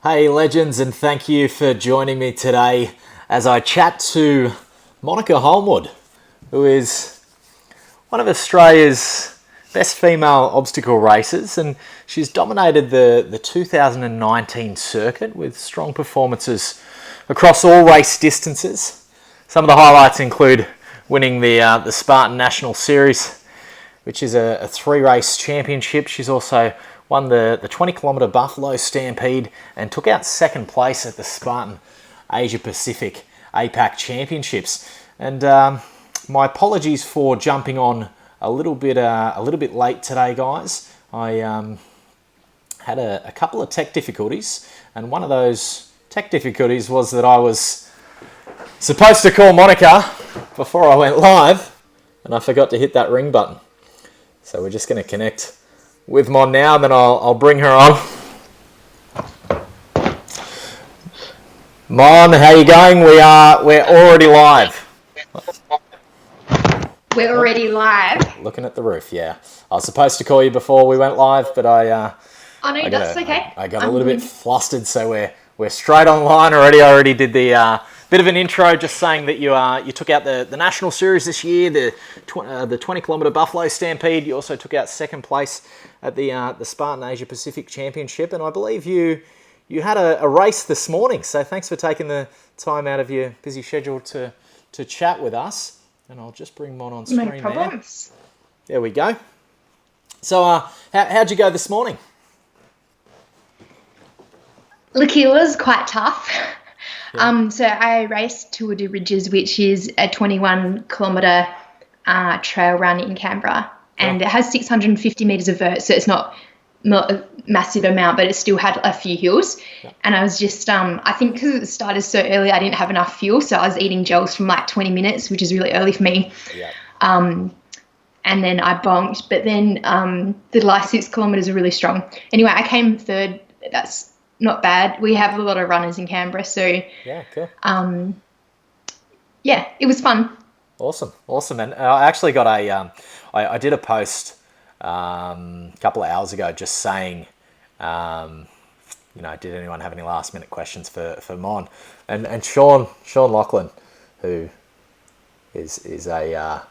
Hey legends, and thank you for joining me today as I chat to Monika Holmwood, who is one of Australia's best female obstacle racers, and she's dominated the 2019 circuit with strong performances across all race distances. Some of the highlights include winning the Spartan National Series, which is a three-race championship. She's also won the 20-kilometre Buffalo Stampede and took out second place at the Spartan Asia Pacific APAC Championships. And my apologies for jumping on a little bit late today, guys. I had a couple of tech difficulties, and one of those tech difficulties was that I was supposed to call Monika before I went live, and I forgot to hit that ring button. So we're just going to connect with Mon now, and then I'll bring her on. Mon, how you going? We're already live. We're already live. Looking at the roof, yeah. I was supposed to call you before we went live, but that's okay. I got a little bit flustered, so we're straight online already. I already did the bit of an intro, just saying that you took out the National Series this year, the 20-kilometre Buffalo Stampede. You also took out second place at the Spartan Asia Pacific Championship, and I believe you had a race this morning. So thanks for taking the time out of your busy schedule to chat with us. And I'll just bring Mon on screen. No problems. There we go. So how'd you go this morning? Look, it was quite tough. Yeah. So I raced Tour de Ridges, which is a 21-kilometre trail run in Canberra, and it has 650 metres of vert, so it's not a massive amount, but it still had a few hills. Yeah. And I was just, I think because it started so early, I didn't have enough fuel, so I was eating gels from like 20 minutes, which is really early for me. Yeah. And then I bonked, but then the last 6 kilometres are really strong. Anyway, I came third. That's not bad. We have a lot of runners in Canberra, so yeah, cool. Yeah, it was fun. Awesome. And I actually got I did a post a couple of hours ago just saying, did anyone have any last minute questions for Mon? And Sean Lachlan, who is a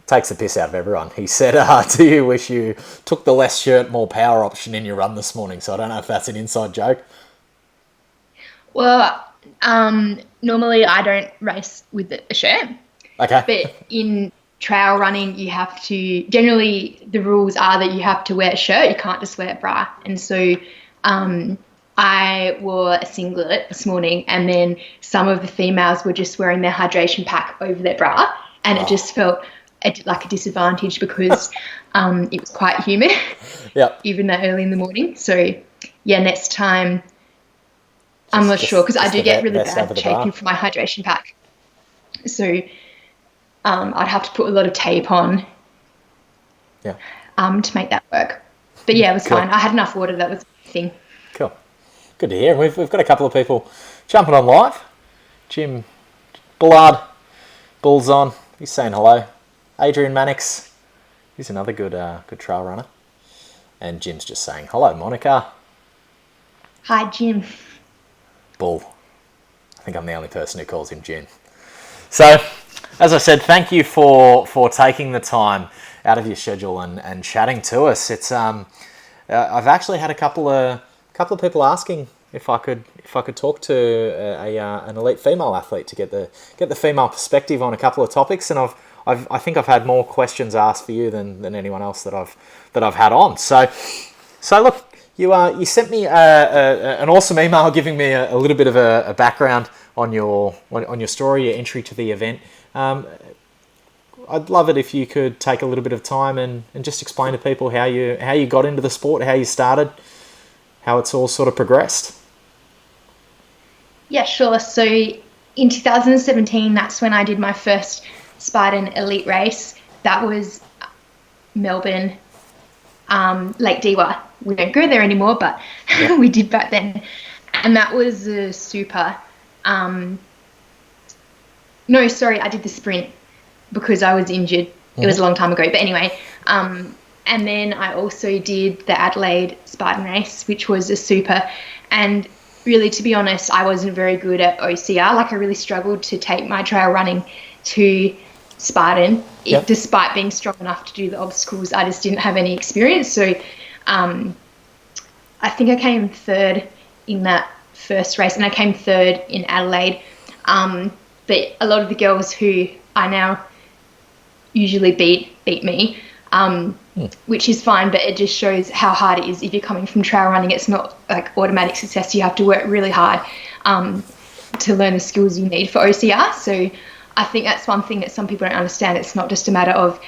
takes the piss out of everyone. He said, do you wish you took the less shirt, more power option in your run this morning? So I don't know if that's an inside joke. Well, normally I don't race with a shirt. Okay. But in trail running, you have to, generally the rules are that you have to wear a shirt. You can't just wear a bra. And so I wore a singlet this morning, and then some of the females were just wearing their hydration pack over their bra, and it just felt like a disadvantage because it was quite humid, even though early in the morning. So, yeah, next time, I'm not sure, because I do get really bad chafing from my hydration pack. So I'd have to put a lot of tape on to make that work. But, yeah, it was fine. I had enough water. That was the thing. Cool. Good to hear. We've got a couple of people jumping on live. Jim Bullard, Bull's on. He's saying hello. Adrian Mannix, he's another good trail runner. And Jim's just saying, hello, Monika. Hi, Jim. Bull. I think I'm the only person who calls him Jim. So, as I said, thank you for taking the time out of your schedule and chatting to us. It's I've actually had a couple of people asking if I could talk to an elite female athlete to get the female perspective on a couple of topics, and I think I've had more questions asked for you than anyone else that I've had on. So look, you sent me an awesome email giving me a little bit of a background on your story, your entry to the event. I'd love it if you could take a little bit of time and just explain to people how you got into the sport, how you started, how it's all sort of progressed. Yeah, sure. So in 2017, that's when I did my first Spartan elite race. That was Melbourne, Lake Dewa. We don't go there anymore, but we did back then. And that was a super. I did the sprint because I was injured. It was a long time ago. But anyway, And then I also did the Adelaide Spartan race, which was a super. And really, to be honest, I wasn't very good at OCR. Like, I really struggled to take my trail running to Spartan. Yep. Despite being strong enough to do the obstacles, I just didn't have any experience. So I think I came third in that first race, and I came third in Adelaide. But a lot of the girls who I now usually beat me, which is fine, but it just shows how hard it is if you're coming from trail running. It's not like automatic success. You have to work really hard to learn the skills you need for OCR. So I think that's one thing that some people don't understand. It's not just a matter of,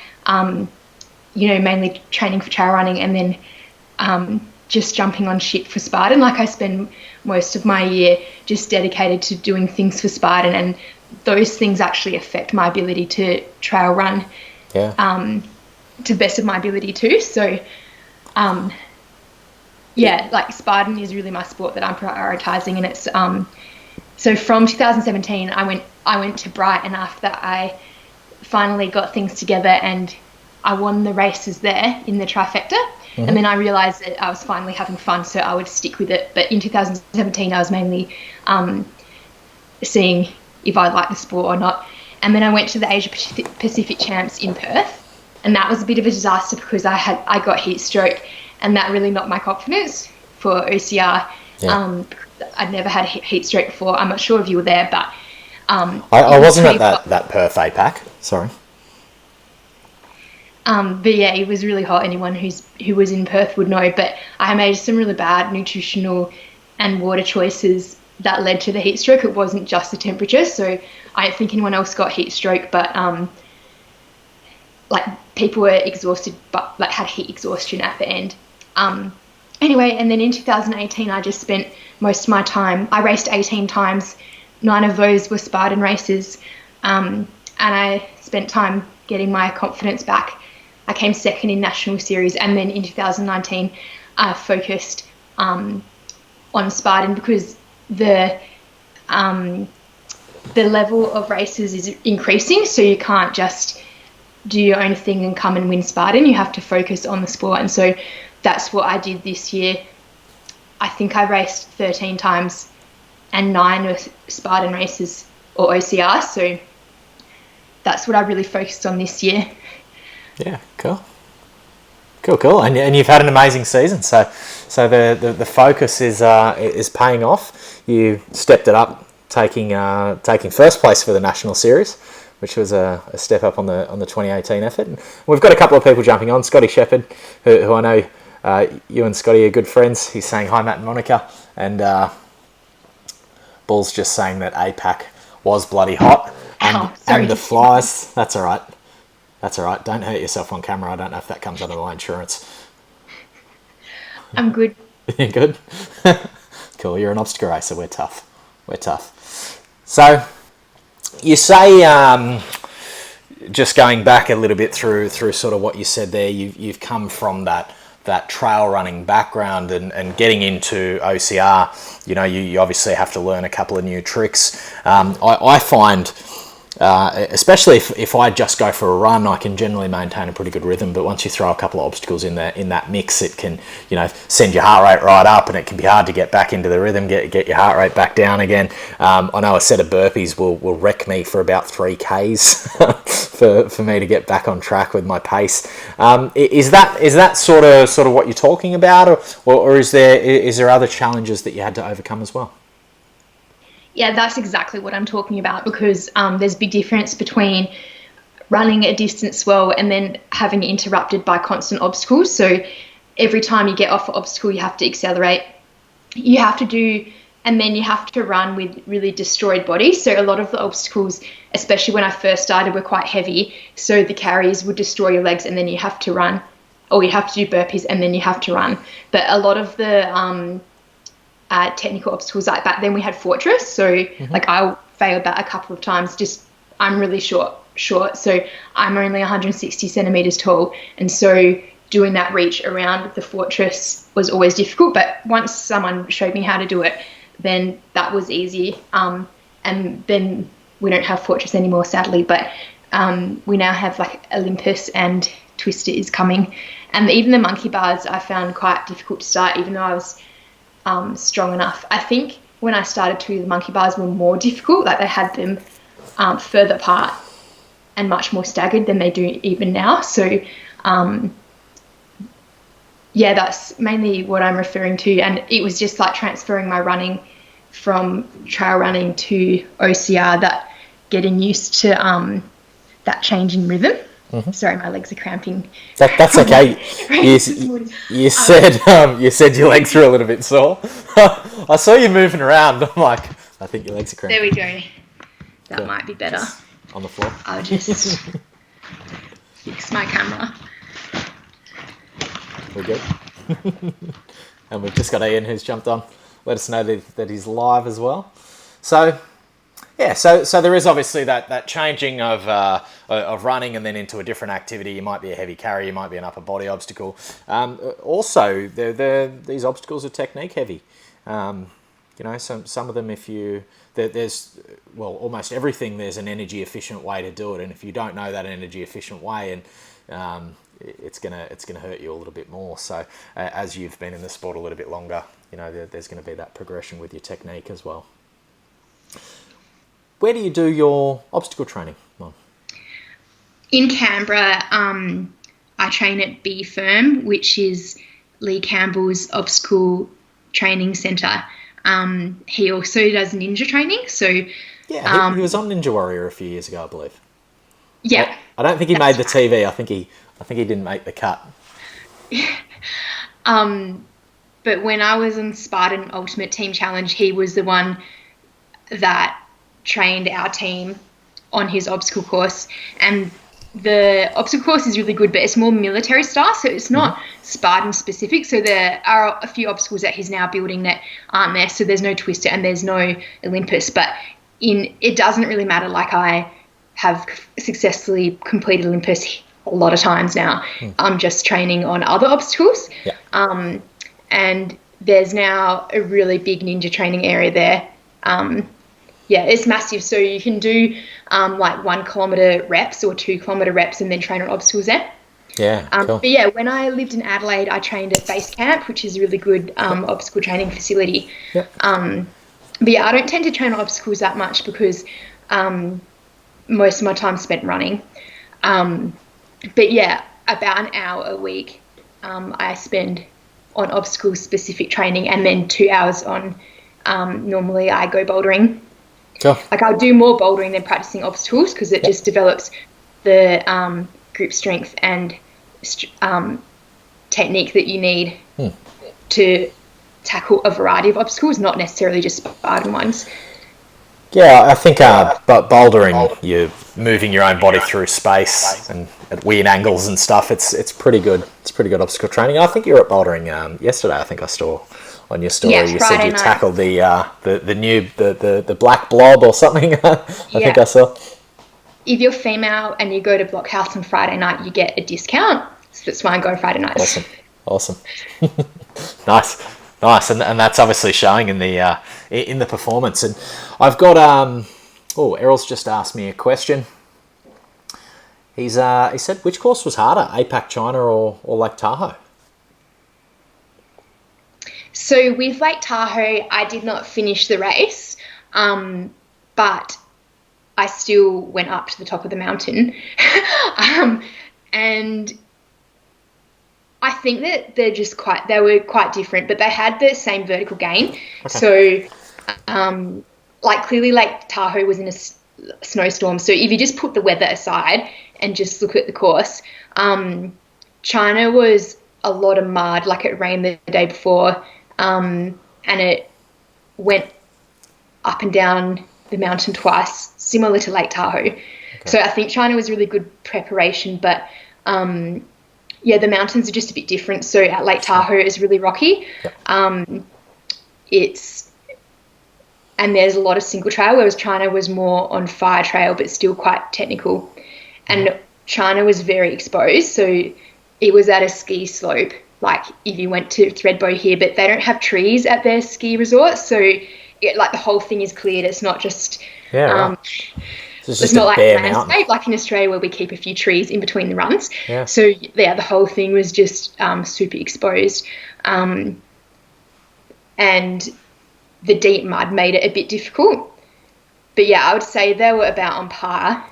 mainly training for trail running and then just jumping on shit for Spartan. Like, I spend most of my year just dedicated to doing things for Spartan, and those things actually affect my ability to trail run to the best of my ability too. So like, Spartan is really my sport that I'm prioritizing, and it's so from 2017 I went to Brighton after that. I finally got things together and I won the races there in the trifecta. And then I realised that I was finally having fun, so I would stick with it. But in 2017, I was mainly seeing if I liked the sport or not. And then I went to the Asia Pacific Champs in Perth, and that was a bit of a disaster because I got heat stroke, and that really knocked my confidence for OCR. I'd never had heat stroke before. I'm not sure if you were there, but I wasn't at that Perth APAC. Sorry. But yeah, it was really hot. Anyone who was in Perth would know. But I made some really bad nutritional and water choices that led to the heat stroke. It wasn't just the temperature. So I don't think anyone else got heat stroke, but like, people were exhausted, but like had heat exhaustion at the end. Anyway, and then in 2018, I just spent most of my time. I raced 18 times. 9 of those were Spartan races, and I spent time getting my confidence back. I came second in National Series, and then in 2019 I focused on Spartan because the level of races is increasing, so you can't just do your own thing and come and win Spartan. You have to focus on the sport, and so that's what I did this year. I think I raced 13 times and 9 were Spartan races or OCR, so that's what I really focused on this year. Yeah, cool. And you've had an amazing season. So the focus is paying off. You stepped it up, taking first place for the National Series, which was a step up on the 2018 effort. And we've got a couple of people jumping on. Scotty Shepherd, who I know you and Scotty are good friends. He's saying hi, Matt and Monika, and Bull's just saying that APAC was bloody hot. And the flies. That's all right. Don't hurt yourself on camera. I don't know if that comes under my insurance. I'm good. You're good? Cool. You're an obstacle racer. We're tough. So you say, just going back a little bit through sort of what you said there, you've come from that trail running background and getting into OCR. You obviously have to learn a couple of new tricks. I find, especially if I just go for a run, I can generally maintain a pretty good rhythm. But once you throw a couple of obstacles in that mix, it can send your heart rate right up, and it can be hard to get back into the rhythm, get your heart rate back down again. I know a set of burpees will wreck me for about 3Ks for me to get back on track with my pace. Is that sort of what you're talking about, or is there other challenges that you had to overcome as well? Yeah, that's exactly what I'm talking about, because there's a big difference between running a distance well and then having it interrupted by constant obstacles. So every time you get off an obstacle, you have to accelerate. You have to run with really destroyed bodies. So a lot of the obstacles, especially when I first started, were quite heavy. So the carries would destroy your legs, and then you have to run, or you have to do burpees and then you have to run. But a lot of the technical obstacles, like back then we had Fortress, so like I failed that a couple of times. Just, I'm really short, so I'm only 160 centimeters tall, and so doing that reach around the Fortress was always difficult. But once someone showed me how to do it, then that was easy. And then we don't have Fortress anymore, sadly, but we now have like Olympus, and Twister is coming, and even the monkey bars I found quite difficult to start, even though I was strong enough. I think when I started to, the monkey bars were more difficult. Like they had them further apart and much more staggered than they do even now. So, yeah, that's mainly what I'm referring to. And it was just like transferring my running from trail running to OCR, that getting used to that change in rhythm. Mm-hmm. Sorry, my legs are cramping. That's okay. You said your legs were a little bit sore. I saw you moving around. I'm like, I think your legs are cramping. There we go. That might be better. Just on the floor. I'll just fix my camera. We're good. And we've just got Ian who's jumped on. Let us know that he's live as well. So, yeah, so there is obviously that changing of running and then into a different activity. You might be a heavy carry, you might be an upper body obstacle. Also, these obstacles are technique heavy. Some of them, there's almost everything, there's an energy efficient way to do it, and if you don't know that energy efficient way, and it's gonna hurt you a little bit more. So as you've been in the sport a little bit longer, there's going to be that progression with your technique as well. Where do you do your obstacle training, Mon? In Canberra, I train at B Firm, which is Lee Campbell's obstacle training centre. He also does ninja training. So yeah, he was on Ninja Warrior a few years ago, I believe. Yeah, I don't think he made the TV. I think he didn't make the cut. But when I was in Spartan Ultimate Team Challenge, he was the one that trained our team on his obstacle course. And the obstacle course is really good, but it's more military style, so it's not Spartan specific. So there are a few obstacles that he's now building that aren't there. So there's no Twister and there's no Olympus. But it doesn't really matter. Like, I have successfully completed Olympus a lot of times now. I'm just training on other obstacles. Yeah. And there's now a really big ninja training area there. It's massive. So you can do like 1 kilometre reps or 2 kilometre reps and then train on obstacles there. Yeah, cool. But yeah, when I lived in Adelaide, I trained at Base Camp, which is a really good obstacle training facility. Yep. But yeah, I don't tend to train on obstacles that much because most of my time spent running. But yeah, about an hour a week I spend on obstacle specific training, and then 2 hours on normally I go bouldering. Cool. Like, I'll do more bouldering than practicing obstacles because it just develops the grip strength and technique that you need to tackle a variety of obstacles, not necessarily just Spartan ones. Yeah, I think but bouldering, you're moving your own body through space and at weird angles and stuff. It's pretty good. It's pretty good obstacle training. I think you were at bouldering yesterday. I think I saw on your story you said you tackled the black blob or something. I think I saw. If you're female and you go to Blockhouse on Friday night, you get a discount. So that's why I go Friday nights. Awesome. Nice, and that's obviously showing in the performance. And I've got Errol's just asked me a question. He said, which course was harder, APAC China or Lake Tahoe? So with Lake Tahoe, I did not finish the race, but I still went up to the top of the mountain, and I think that they were quite different, but they had the same vertical gain. Okay. So, clearly Lake Tahoe was in a snowstorm. So if you just put the weather aside and just look at the course, China was a lot of mud. Like, it rained the day before, and it went up and down the mountain twice, similar to Lake Tahoe. Okay. So I think China was really good preparation, but the mountains are just a bit different. So at Lake Tahoe is really rocky. And there's a lot of single trail, whereas China was more on fire trail, but still quite technical. And China was very exposed, so it was at a ski slope. Like, if you went to Thredbo here, but they don't have trees at their ski resort, so the whole thing is cleared. It's not just it's not like landscape like in Australia where we keep a few trees in between the runs. Yeah. So the whole thing was just super exposed, and the deep mud made it a bit difficult. But yeah, I would say they were about on par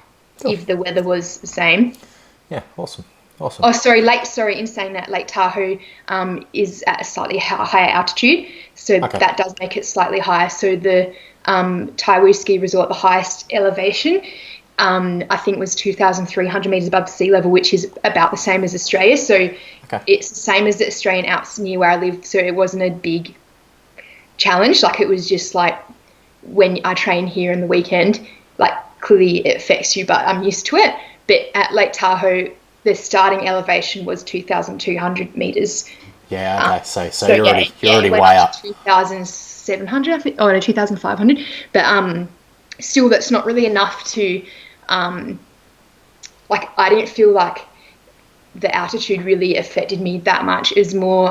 if the weather was the same. Yeah, awesome. Oh, sorry, in saying that, Lake Tahoe is at a slightly higher altitude, so that does make it slightly higher. So the Taiwu Ski Resort, the highest elevation, I think was 2,300 metres above sea level, which is about the same as Australia. So it's the same as the Australian Alps near where I live, so it wasn't a big challenge. Like, it was just like when I train here in the weekend, like, clearly it affects you, but I'm used to it. But at Lake Tahoe, the starting elevation was 2,200 metres. Yeah, okay. So you're already way up. 2,700, I think. Oh, no, 2,500. But still, that's not really enough to, like, I didn't feel like the altitude really affected me that much. It was more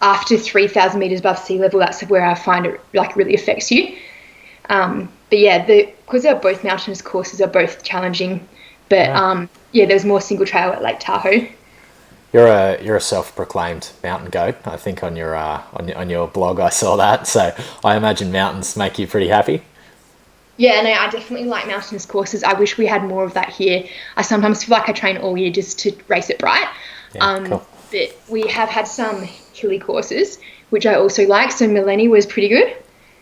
after 3,000 metres above sea level, that's where I find it, like, really affects you. But yeah, because they're both mountainous courses, are both challenging. But there's more single trail at Lake Tahoe. You're a self-proclaimed mountain goat. I think on your on your blog I saw that. So I imagine mountains make you pretty happy. Yeah, no, I definitely like mountainous courses. I wish we had more of that here. I sometimes feel like I train all year just to race at Bright. Yeah, cool. But we have had some hilly courses, which I also like. So Millennium was pretty good.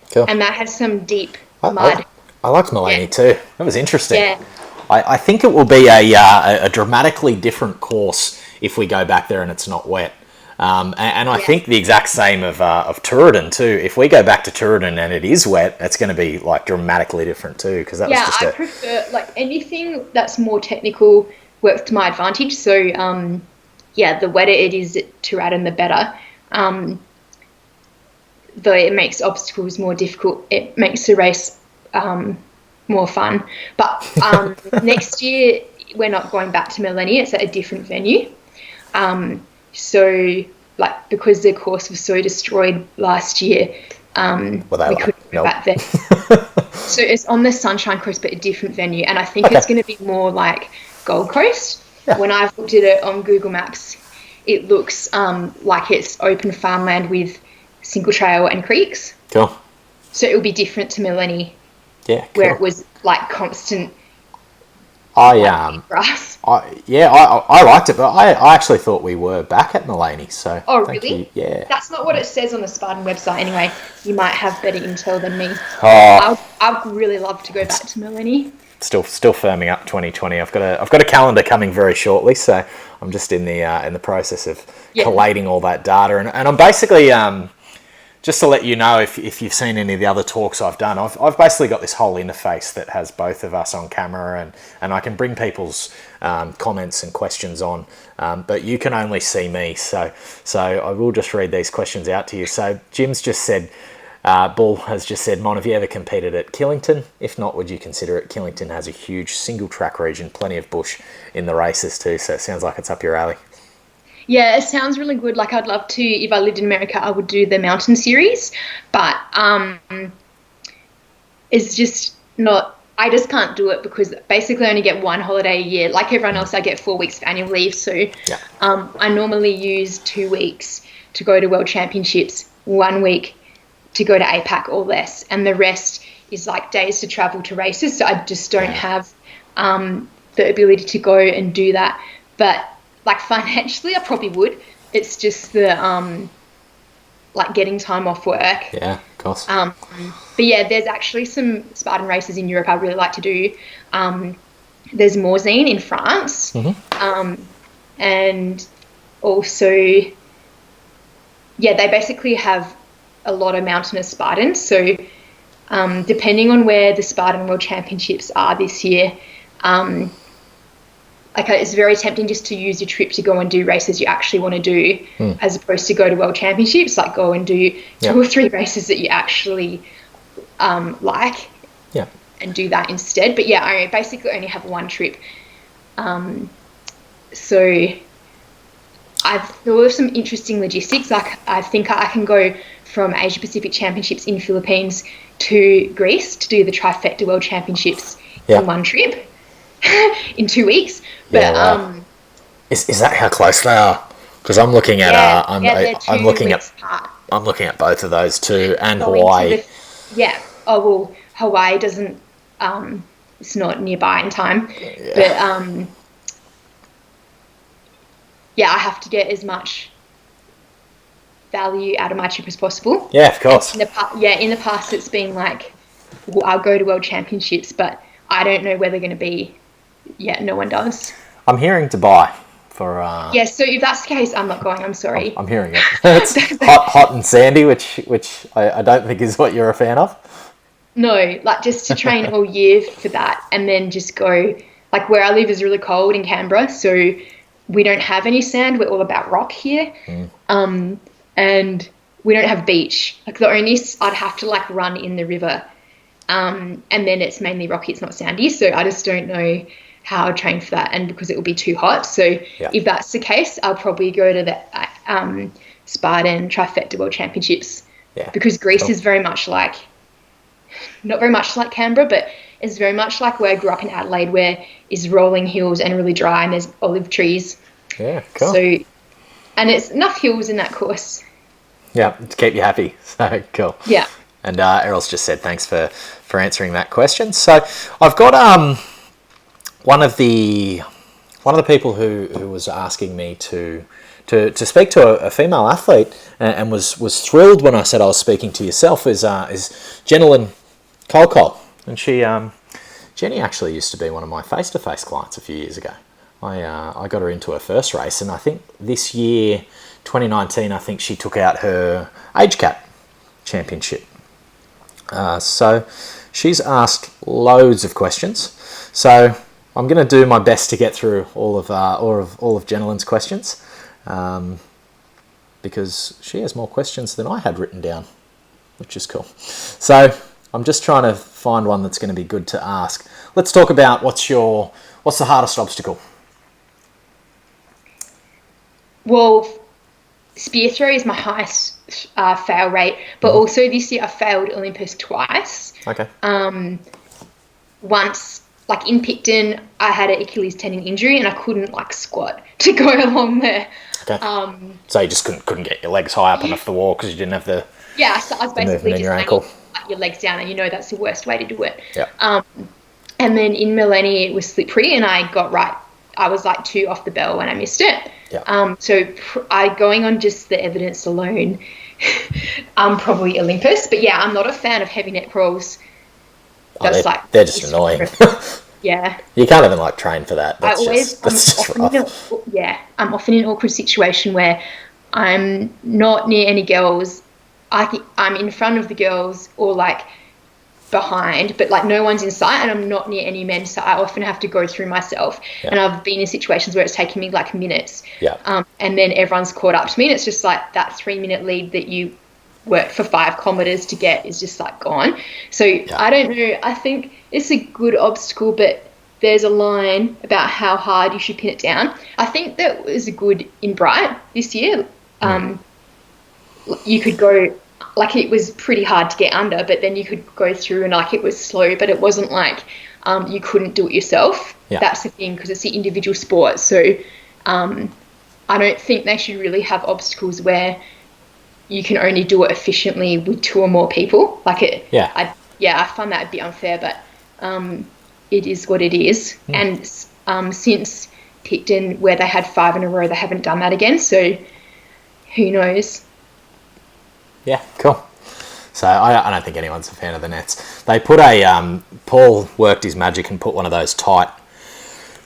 Cool. And that had some deep mud. I liked Millennium too. That was interesting. Yeah. I think it will be a dramatically different course if we go back there and it's not wet. And I think the exact same of Tooradin too. If we go back to Tooradin and it is wet, it's going to be like dramatically different too. Because that was just I prefer, like, anything that's more technical works to my advantage. So the wetter it is at Tooradin, the better. Though it makes obstacles more difficult, it makes the race more fun. But next year we're not going back to Millennium. It's at a different venue. So, like, because the course was so destroyed last year, we couldn't go back there. So it's on the Sunshine Coast, but a different venue. And I think it's going to be more like Gold Coast. Yeah. When I've looked at it on Google Maps, it looks like it's open farmland with single trail and creeks. Cool. So it'll be different to Millennium. Yeah, cool. Where it was like constant grass. I liked it, but I actually thought we were back at Millennium. So really? Yeah. That's not what it says on the Spartan website anyway. You might have better intel than me. I'd really love to go back to Millennium. Still firming up 2020. I've got a calendar coming very shortly, so I'm just in the process of collating all that data, and I'm basically just to let you know, if you've seen any of the other talks I've done, I've basically got this whole interface that has both of us on camera, and I can bring people's comments and questions on, but you can only see me. So I will just read these questions out to you. So Jim's just said, Bull has just said, Mon, have you ever competed at Killington? If not, would you consider it? Killington has a huge single track region, plenty of bush in the races too, so it sounds like it's up your alley. Yeah, it sounds really good. Like, I'd love to, if I lived in America, I would do the Mountain Series, but it's just not, I just can't do it because basically I only get one holiday a year. Like everyone else, I get 4 weeks of annual leave, so I normally use 2 weeks to go to World Championships, 1 week to go to APAC or less, and the rest is like days to travel to races, so I just don't have the ability to go and do that. But like, financially, I probably would. It's just the like getting time off work. Yeah, of course. But yeah, there's actually some Spartan races in Europe I really like to do. There's Morzine in France, and also, they basically have a lot of mountainous Spartans. So depending on where the Spartan World Championships are this year, it's very tempting just to use your trip to go and do races you actually want to do, as opposed to go to World Championships, like go and do 2 or 3 races that you actually like, and do that instead. But yeah, I basically only have one trip. So I've thought of some interesting logistics. Like, I think I can go from Asia Pacific Championships in Philippines to Greece to do the Trifecta World Championships in one trip in 2 weeks. But is that how close they are? Because I'm looking at I'm looking at apart. I'm looking at both of those too, and Going to Hawaii. Yeah. Oh, well, Hawaii doesn't, it's not nearby in time. Yeah. But, yeah, I have to get as much value out of my trip as possible. Yeah, of course. In the past it's been like, well, I'll go to World Championships, but I don't know where they're going to be. Yeah, no one does. I'm hearing Dubai for... Yeah, so if that's the case, I'm not going. I'm sorry. I'm hearing it. It's hot and sandy, which I don't think is what you're a fan of. No, like just to train all year for that and then just go, like where I live is really cold in Canberra, so we don't have any sand. We're all about rock here. And we don't have beach. Like the only, I'd have to like run in the river. And then it's mainly rocky, it's not sandy. So I just don't know how I'd train for that, and because it will be too hot. So if that's the case, I'll probably go to the Spartan Trifecta World Championships. Yeah. Because Greece is very much like, not very much like Canberra, but it's very much like where I grew up in Adelaide, where is rolling hills and really dry and there's olive trees. Yeah, cool. So, and it's enough hills in that course. Yeah, to keep you happy. So cool. Yeah. And Errol's just said thanks for answering that question. So I've got one of the people who was asking me to speak to a female athlete and was thrilled when I said I was speaking to yourself is Jenilyn Cole. And Jenny actually used to be one of my face-to-face clients a few years ago. I got her into her first race, and I think this year, 2019, I think she took out her age cap championship. So she's asked loads of questions. So I'm going to do my best to get through all of Jenilyn's questions, because she has more questions than I had written down, which is cool. So I'm just trying to find one that's going to be good to ask. Let's talk about what's the hardest obstacle? Well, spear throw is my highest fail rate, but also this year I failed Olympus twice. Okay. Once, like in Picton, I had an Achilles tendon injury and I couldn't like squat to go along there. Okay. So you just couldn't get your legs high up enough the wall because you didn't have the so I was basically just your ankle. Your legs down, and you know that's the worst way to do it. Yeah. And then in Millennium it was slippery, and I was like 2 off the bell when I missed it. Yeah. So going on just the evidence alone, probably Olympus. But yeah, I'm not a fan of heavy net crawls. They're just annoying. Yeah. You can't even like train for that. That's just rough. I'm often in an awkward situation where I'm not near any girls. I'm in front of the girls or like behind, but like no one's in sight, and I'm not near any men, so I often have to go through myself. And I've been in situations where it's taken me like minutes, and then everyone's caught up to me, and it's just like that 3-minute lead that you worked for 5 kilometers to get is just like gone. So I don't know, I think it's a good obstacle, but there's a line about how hard you should pin it down. I think that was good in Bright this year. You could go, like it was pretty hard to get under, but then you could go through and like it was slow, but it wasn't like you couldn't do it yourself. That's the thing, because it's the individual sport. So I don't think they should really have obstacles where you can only do it efficiently with 2 or more people. Like it, I find that a bit unfair, but it is what it is. And since Picton, where they had 5 in a row, they haven't done that again. So who knows? Yeah, cool. So I don't think anyone's a fan of the nets. They put Paul worked his magic and put one of those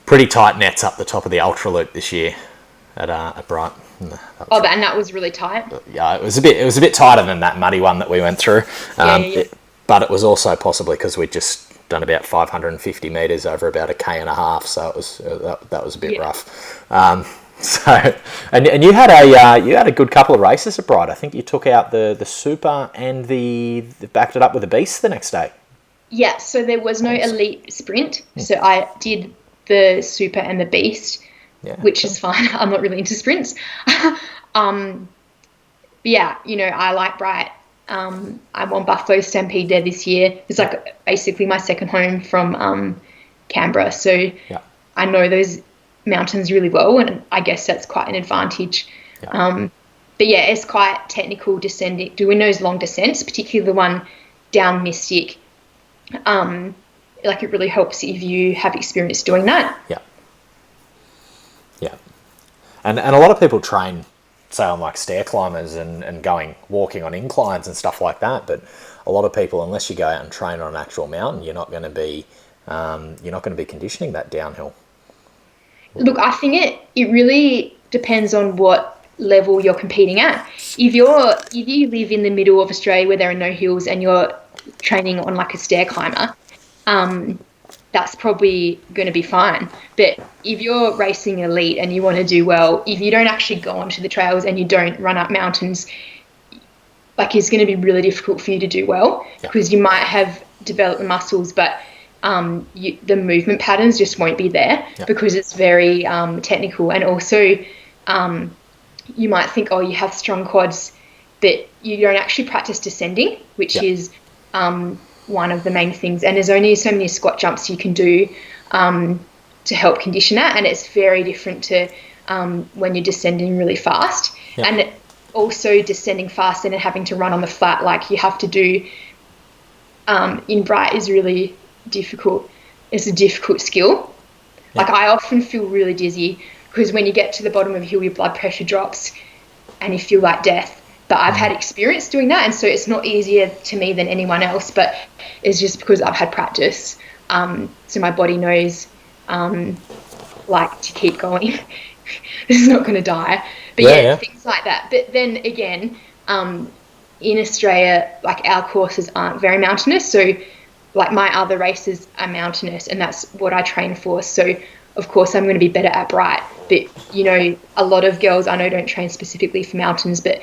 pretty tight nets up the top of the Ultra Loop this year at Bright. And that was really tight. Yeah, it was a bit tighter than that muddy one that we went through. But it was also possibly because we'd just done about 550 metres over about 1.5 km, so it was that was a bit rough. So, and you had a good couple of races at Bright. I think you took out the Super and backed it up with the Beast the next day. Yeah, so there was no elite sprint. So I did the Super and the Beast, which is fine. I'm not really into sprints. But yeah, I like Bright. I'm on Buffalo Stampede there this year. It's like basically my second home from Canberra. So I know those mountains really well, and I guess that's quite an advantage. but yeah, it's quite technical descending, doing those long descents, particularly the one down Mystic. Like it really helps if you have experience doing that. Yeah. Yeah. And a lot of people train, say, on like stair climbers and walking on inclines and stuff like that. But a lot of people, unless you go out and train on an actual mountain, you're not going to be conditioning that downhill. Look, I think it really depends on what level you're competing at. If you live in the middle of Australia where there are no hills and you're training on like a stair climber, that's probably going to be fine. But if you're racing elite and you want to do well, if you don't actually go onto the trails and you don't run up mountains, like it's going to be really difficult for you to do well, because you might have developed the muscles, but the movement patterns just won't be there because it's very technical. And also you might think, oh, you have strong quads, but you don't actually practice descending, which is one of the main things. And there's only so many squat jumps you can do to help condition that. And it's very different to when you're descending really fast. And also descending fast and having to run on the flat like you have to do in bright is really difficult. It's a difficult skill. Like I often feel really dizzy because when you get to the bottom of a hill, your blood pressure drops and you feel like death. But I've had experience doing that, and so it's not easier to me than anyone else, but it's just because I've had practice. So my body knows like to keep going. This is not going to die. But things like that. But then again, in Australia, like our courses aren't very mountainous. So like my other races are mountainous, and that's what I train for. So of course I'm going to be better at bright. But, you know, a lot of girls I know don't train specifically for mountains, but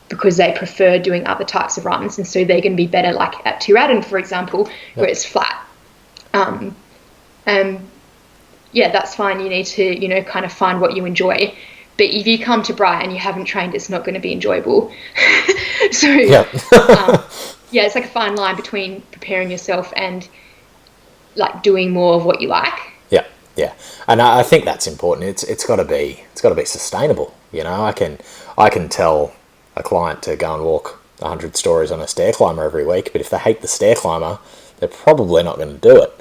because they prefer doing other types of runs, and so they're going to be better like at Tooradin, for example, where it's flat. Yeah, that's fine. You need to, you know, kind of find what you enjoy. But if you come to Bright and you haven't trained, it's not going to be enjoyable. So, it's like a fine line between preparing yourself and like doing more of what you like. Yeah, and I think that's important. It's got to be sustainable. You know, I can tell a client to go and walk 100 stories on a stair climber every week, but if they hate the stair climber, they're probably not going to do it.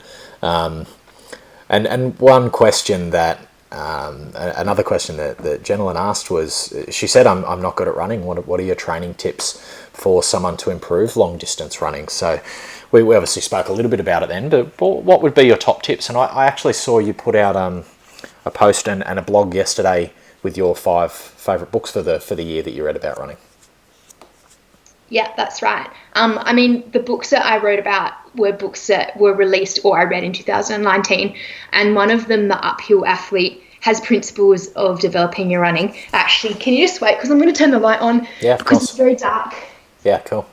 And one question that another question that Jenilyn asked was, she said, I'm not good at running. What are your training tips for someone to improve long distance running? So we obviously spoke a little bit about it then, but what would be your top tips? And I actually saw you put out a post and a blog yesterday with your 5 favourite books for the year that you read about running. Yeah, that's right. I mean, the books that I wrote about were books that were released or I read in 2019, and one of them, The Uphill Athlete, has principles of developing your running. Actually, can you just wait, because I'm going to turn the light on. Yeah, of because course. It's very dark. Yeah, cool.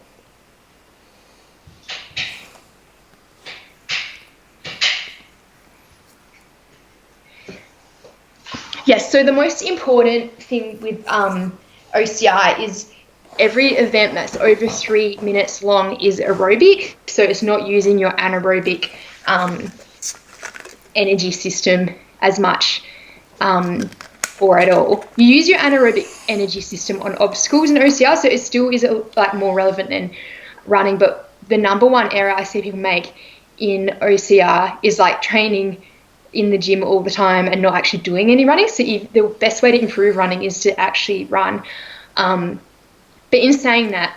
Yes, so the most important thing with OCR is every event that's over 3 minutes long is aerobic, so it's not using your anaerobic energy system as much or at all. You use your anaerobic energy system on obstacles in OCR, so it still is like more relevant than running, but the number one error I see people make in OCR is like training in the gym all the time and not actually doing any running. So the best way to improve running is to actually run. But in saying that,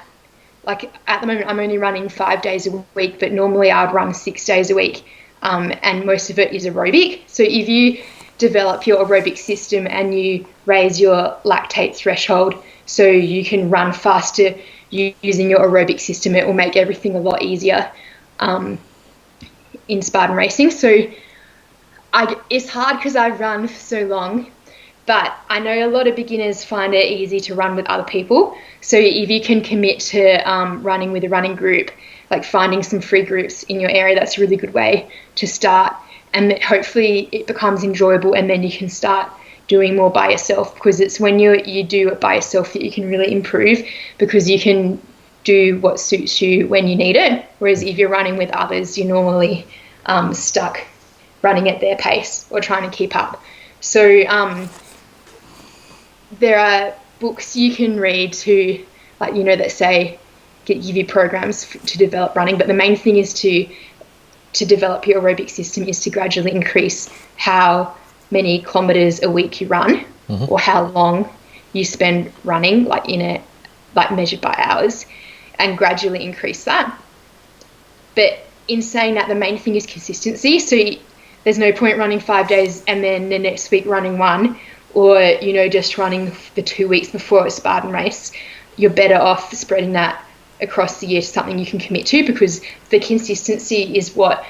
like at the moment I'm only running 5 days a week, but normally I'd run 6 days a week, and most of it is aerobic. So if you develop your aerobic system and you raise your lactate threshold so you can run faster using your aerobic system, it will make everything a lot easier in Spartan racing. So it's hard because I've run for so long, but I know a lot of beginners find it easy to run with other people. So if you can commit to running with a running group, like finding some free groups in your area, that's a really good way to start. And hopefully it becomes enjoyable, and then you can start doing more by yourself, because it's when you do it by yourself that you can really improve, because you can do what suits you when you need it. Whereas if you're running with others, you're normally stuck running at their pace or trying to keep up. So there are books you can read to, like, you know, that say give you programs to develop running, but the main thing is to develop your aerobic system is to gradually increase how many kilometers a week you run, or how long you spend running, like measured by hours, and gradually increase that. But in saying that, the main thing is consistency. So there's no point running 5 days and then the next week running one, or, you know, just running the 2 weeks before a Spartan race. You're better off spreading that across the year to something you can commit to, because the consistency is what,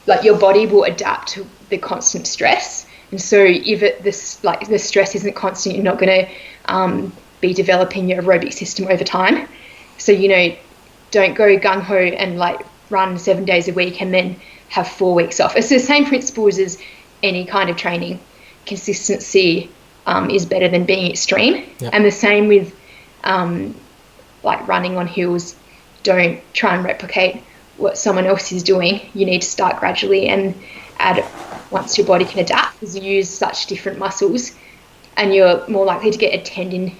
like, your body will adapt to the constant stress. And so if the stress isn't constant, you're not going to be developing your aerobic system over time. So, you know, don't go gung-ho and like run 7 days a week and then have 4 weeks off. It's the same principles as any kind of training. Consistency is better than being extreme. Yep. And the same with like running on hills. Don't try and replicate what someone else is doing. You need to start gradually and add once your body can adapt, because you use such different muscles, and you're more likely to get a tendon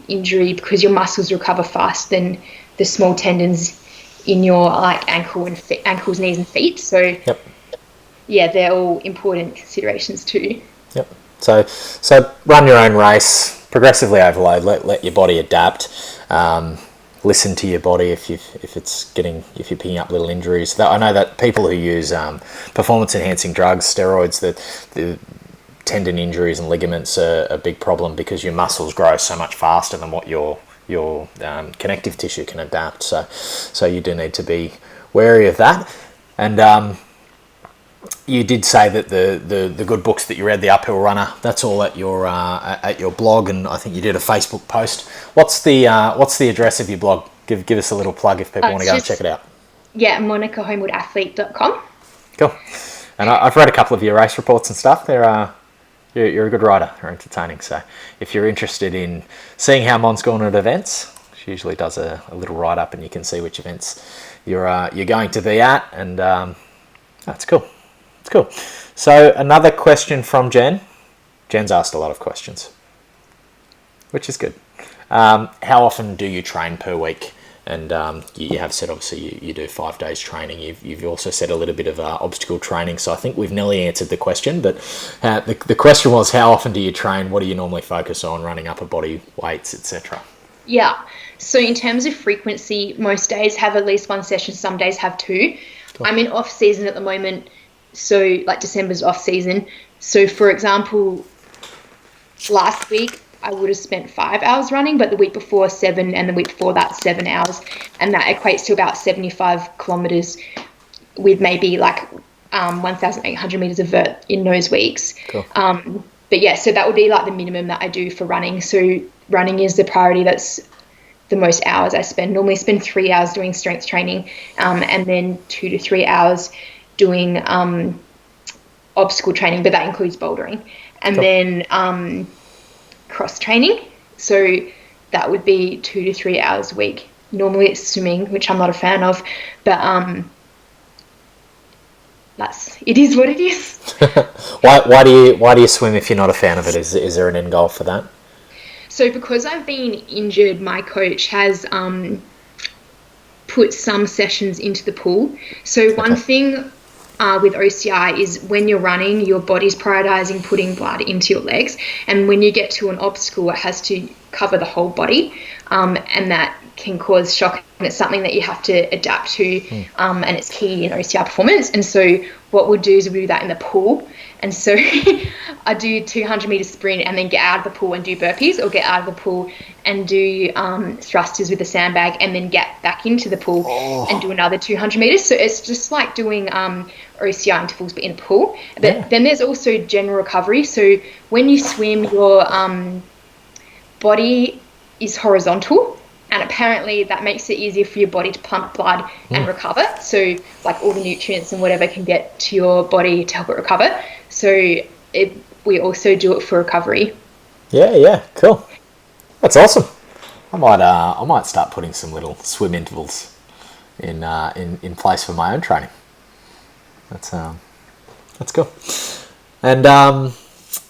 injury because your muscles recover faster than the small tendons in your like ankles, knees and feet. So yep. Yeah, they're all important considerations too. Yep. So run your own race, progressively overload, let your body adapt. Listen to your body if you're picking up little injuries. I know that people who use performance enhancing drugs, steroids, the tendon injuries and ligaments are a big problem, because your muscles grow so much faster than what your connective tissue can adapt. So you do need to be wary of that. And you did say that the good books that you read, The Uphill Runner, that's all at your blog, and I think you did a Facebook post. What's the address of your blog? Give us a little plug if people want to go and check it out. Yeah, MonikaHolmwoodAthlete.com. Cool. And I've read a couple of your race reports and stuff. You're a good writer. You're entertaining. So if you're interested in seeing how Mon's gone at events, she usually does a little write up, and you can see which events you're going to be at, and that's cool. It's cool. So another question from Jen. Jen's asked a lot of questions, which is good. How often do you train per week? And you have said, obviously, you do 5 days training. You've also said a little bit of obstacle training. So I think we've nearly answered the question. But the question was, how often do you train? What do you normally focus on? Running upper body weights, etc. Yeah. So in terms of frequency, most days have at least one session. Some days have two. Cool. I'm in off season at the moment. So like December's off season. So for example, last week I would have spent 5 hours running, but the week before 7, and the week before that 7 hours, and that equates to about 75 kilometers with maybe like 1,800 meters of vert in those weeks. Cool. But yeah, so that would be like the minimum that I do for running. So running is the priority. That's the most hours I spend. Normally spend 3 hours doing strength training, and then 2 to 3 hours doing obstacle training, but that includes bouldering. And cool. Then cross training. So that would be 2 to 3 hours a week. Normally it's swimming, which I'm not a fan of, but it is what it is. Why do you swim if you're not a fan of it? Is there an end goal for that? So because I've been injured, my coach has put some sessions into the pool. So one thing with OCR is when you're running, your body's prioritizing putting blood into your legs, and when you get to an obstacle, it has to cover the whole body, and that can cause shock, and it's something that you have to adapt to, and it's key in OCR performance. And so what we'll do is we'll do that in the pool. And so I do 200-meter sprint and then get out of the pool and do burpees, or get out of the pool and do thrusters with a sandbag, and then get back into the pool and do another 200 meters. So it's just like doing OCR intervals but in a pool. But then there's also general recovery. So when you swim, your body is horizontal, and apparently that makes it easier for your body to pump blood and recover. So like all the nutrients and whatever can get to your body to help it recover. So we also do it for recovery. Yeah, cool. That's awesome. I might start putting some little swim intervals in place for my own training. That's cool. And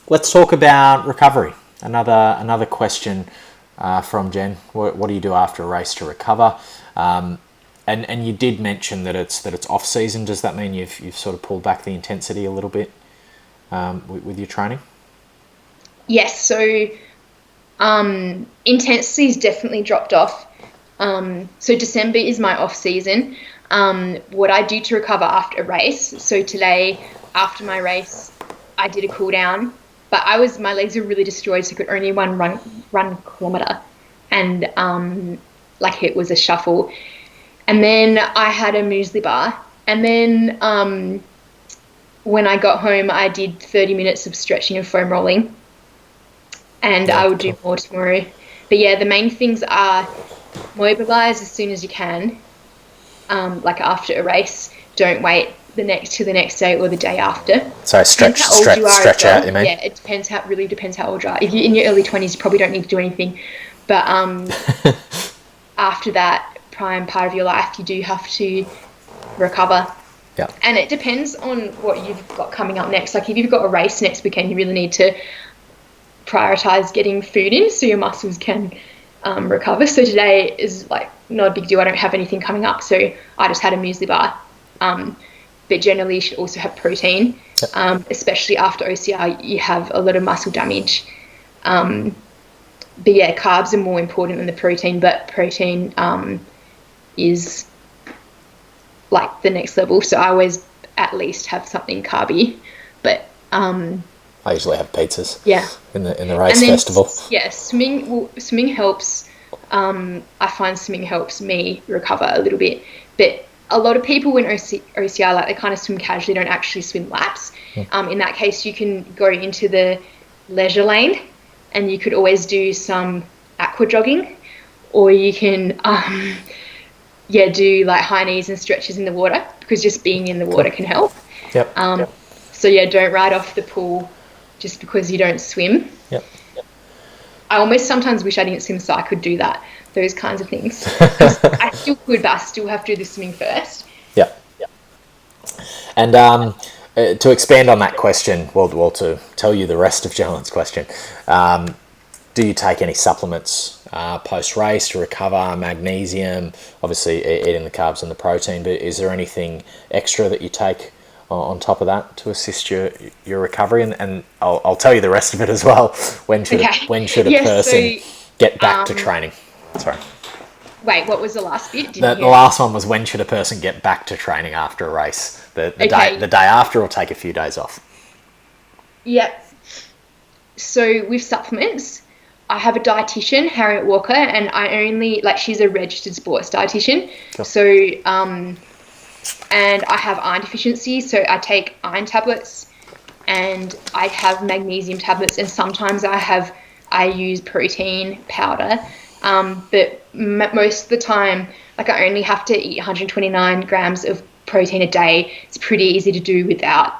let's talk about recovery. Another question from Jen. What do you do after a race to recover? And you did mention that it's off season. Does that mean you've sort of pulled back the intensity a little bit with your training? Yes. So intensity has definitely dropped off. So December is my off season. What I do to recover after a race. So today, after my race, I did a cool down, but my legs were really destroyed, so I could only run kilometer, and it was a shuffle. And then I had a muesli bar, and then when I got home, I did 30 minutes of stretching and foam rolling, and I would do more tomorrow. But yeah, the main things are mobilize as soon as you can. After a race, don't wait the next day or the day after. So stretch out, you mean? Yeah, it really depends how old you are. If you're in your early 20s, you probably don't need to do anything. But after that prime part of your life, you do have to recover. Yeah. And it depends on what you've got coming up next. Like if you've got a race next weekend, you really need to prioritize getting food in so your muscles can recover. So today is not a big deal. I don't have anything coming up, so I just had a muesli bar. But generally you should also have protein, especially after OCR. You have a lot of muscle damage. But yeah, carbs are more important than the protein, but protein is the next level. So I always at least have something carby, but I usually have pizzas. Yeah. In the race festival. Yeah, swimming helps. I find swimming helps me recover a little bit. But a lot of people in OCR, they kind of swim casually, don't actually swim laps. In that case, you can go into the leisure lane, and you could always do some aqua jogging, or you can do high knees and stretches in the water, because just being in the water can help. Yep. So yeah, don't ride off the pool just because you don't swim. Yep. I almost sometimes wish I didn't swim so I could do those kinds of things. I still could, but I still have to do the swimming first. Yeah. And to expand on that question, well, to tell you the rest of Jelen's question, do you take any supplements post-race to recover? Magnesium, obviously eating the carbs and the protein, but is there anything extra that you take on top of that to assist your recovery? And I'll tell you the rest of it as well. When should a person get back to training? Sorry. Wait, what was the last bit? The last one was, when should a person get back to training after a race? The day after, or take a few days off? Yep. So with supplements, I have a dietitian, Harriet Walker, and I only she's a registered sports dietitian. Cool. So and I have iron deficiency, so I take iron tablets, and I have magnesium tablets, and sometimes I use protein powder. But most of the time, I only have to eat 129 grams of protein a day. It's pretty easy to do without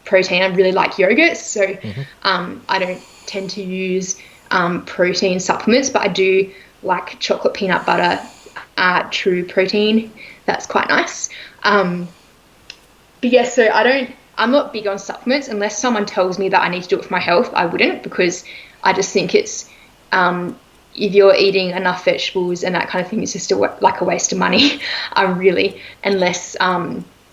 protein. I really like yogurt, so I don't tend to use protein supplements, but I do like chocolate peanut butter, true protein. That's quite nice. But yeah, so I'm not big on supplements unless someone tells me that I need to do it for my health. I wouldn't, because I just think it's if you're eating enough vegetables and that kind of thing, it's just a waste of money, really, unless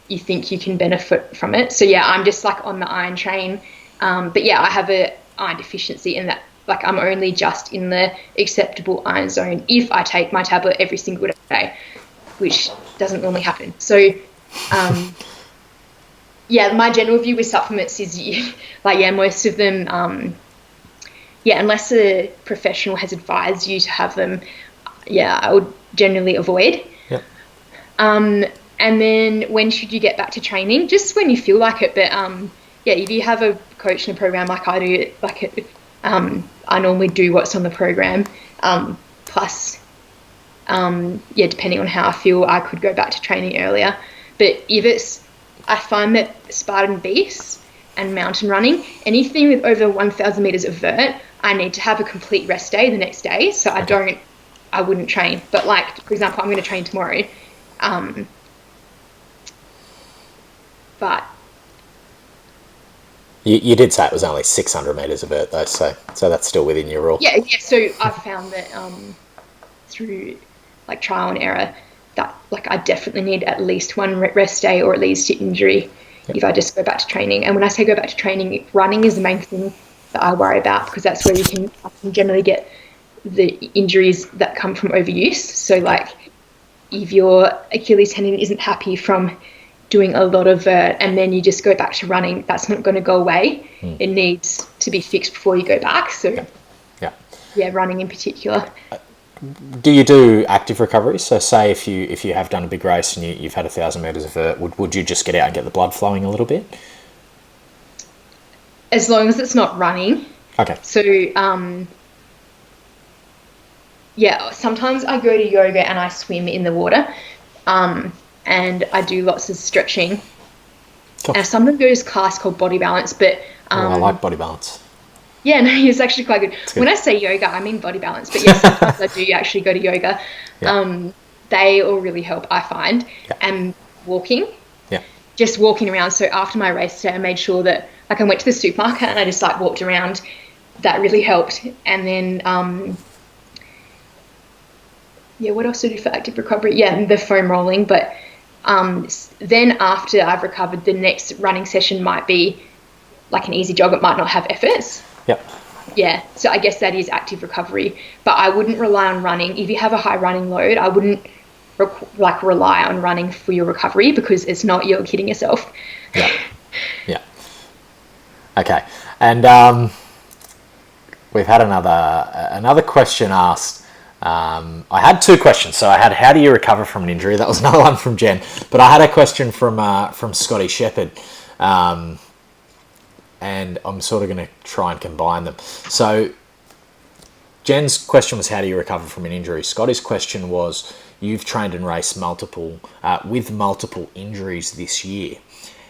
you think you can benefit from it. So yeah, I'm just on the iron train. But yeah, I have a iron deficiency in that, I'm only just in the acceptable iron zone if I take my tablet every single day, which doesn't normally happen. So yeah, my general view with supplements is most of them, unless a professional has advised you to have them, I would generally avoid. Yep. And then when should you get back to training? Just when you feel like it. But if you have a coach in a program like I do, I normally do what's on the program. Plus, depending on how I feel, I could go back to training earlier. But I find that Spartan beasts and mountain running, anything with over 1,000 meters of vert, I need to have a complete rest day the next day. So I wouldn't train. But for example, I'm going to train tomorrow. But You did say it was only 600 metres of vert though, so that's still within your rule. Yeah. So I found that through like trial and error that like I definitely need at least one rest day or at least injury if I just go back to training. And when I say go back to training, running is the main thing that I worry about, because that's where I can generally get the injuries that come from overuse. So like if your Achilles tendon isn't happy from doing a lot of vert and then you just go back to running, that's not going to go away. It needs to be fixed before you go back. So yeah, running in particular. Do you do active recovery? So say if you have done a big race and you've had 1,000 metres of vert, would you just get out and get the blood flowing a little bit? As long as it's not running. Okay. So yeah, sometimes I go to yoga and I swim in the water, and I do lots of stretching. Cool. And sometimes go to this class called Body Balance, but I like Body Balance. Yeah, no, it's actually quite good. When I say yoga, I mean Body Balance, but yes, sometimes I do actually go to yoga. Yeah. They all really help, I find. Yeah. And walking. Yeah. Just walking around. So after my race today, I made sure that like I went to the supermarket and I just like walked around. That really helped. And then what else to do for active recovery? Yeah, the foam rolling. But then after I've recovered, the next running session might be like an easy jog. It might not have efforts. Yep. Yeah, so I guess that is active recovery. But I wouldn't rely on running. If you have a high running load, I wouldn't rely on running for your recovery, because it's not, you're kidding yourself. Yeah. Yeah. Okay. And we've had another question asked. I had two questions. So I had, how do you recover from an injury? That was another one from Jen. But I had a question from Scotty Shepherd. And I'm sort of going to try and combine them. So Jen's question was, how do you recover from an injury? Scotty's question was, you've trained and raced with multiple injuries this year.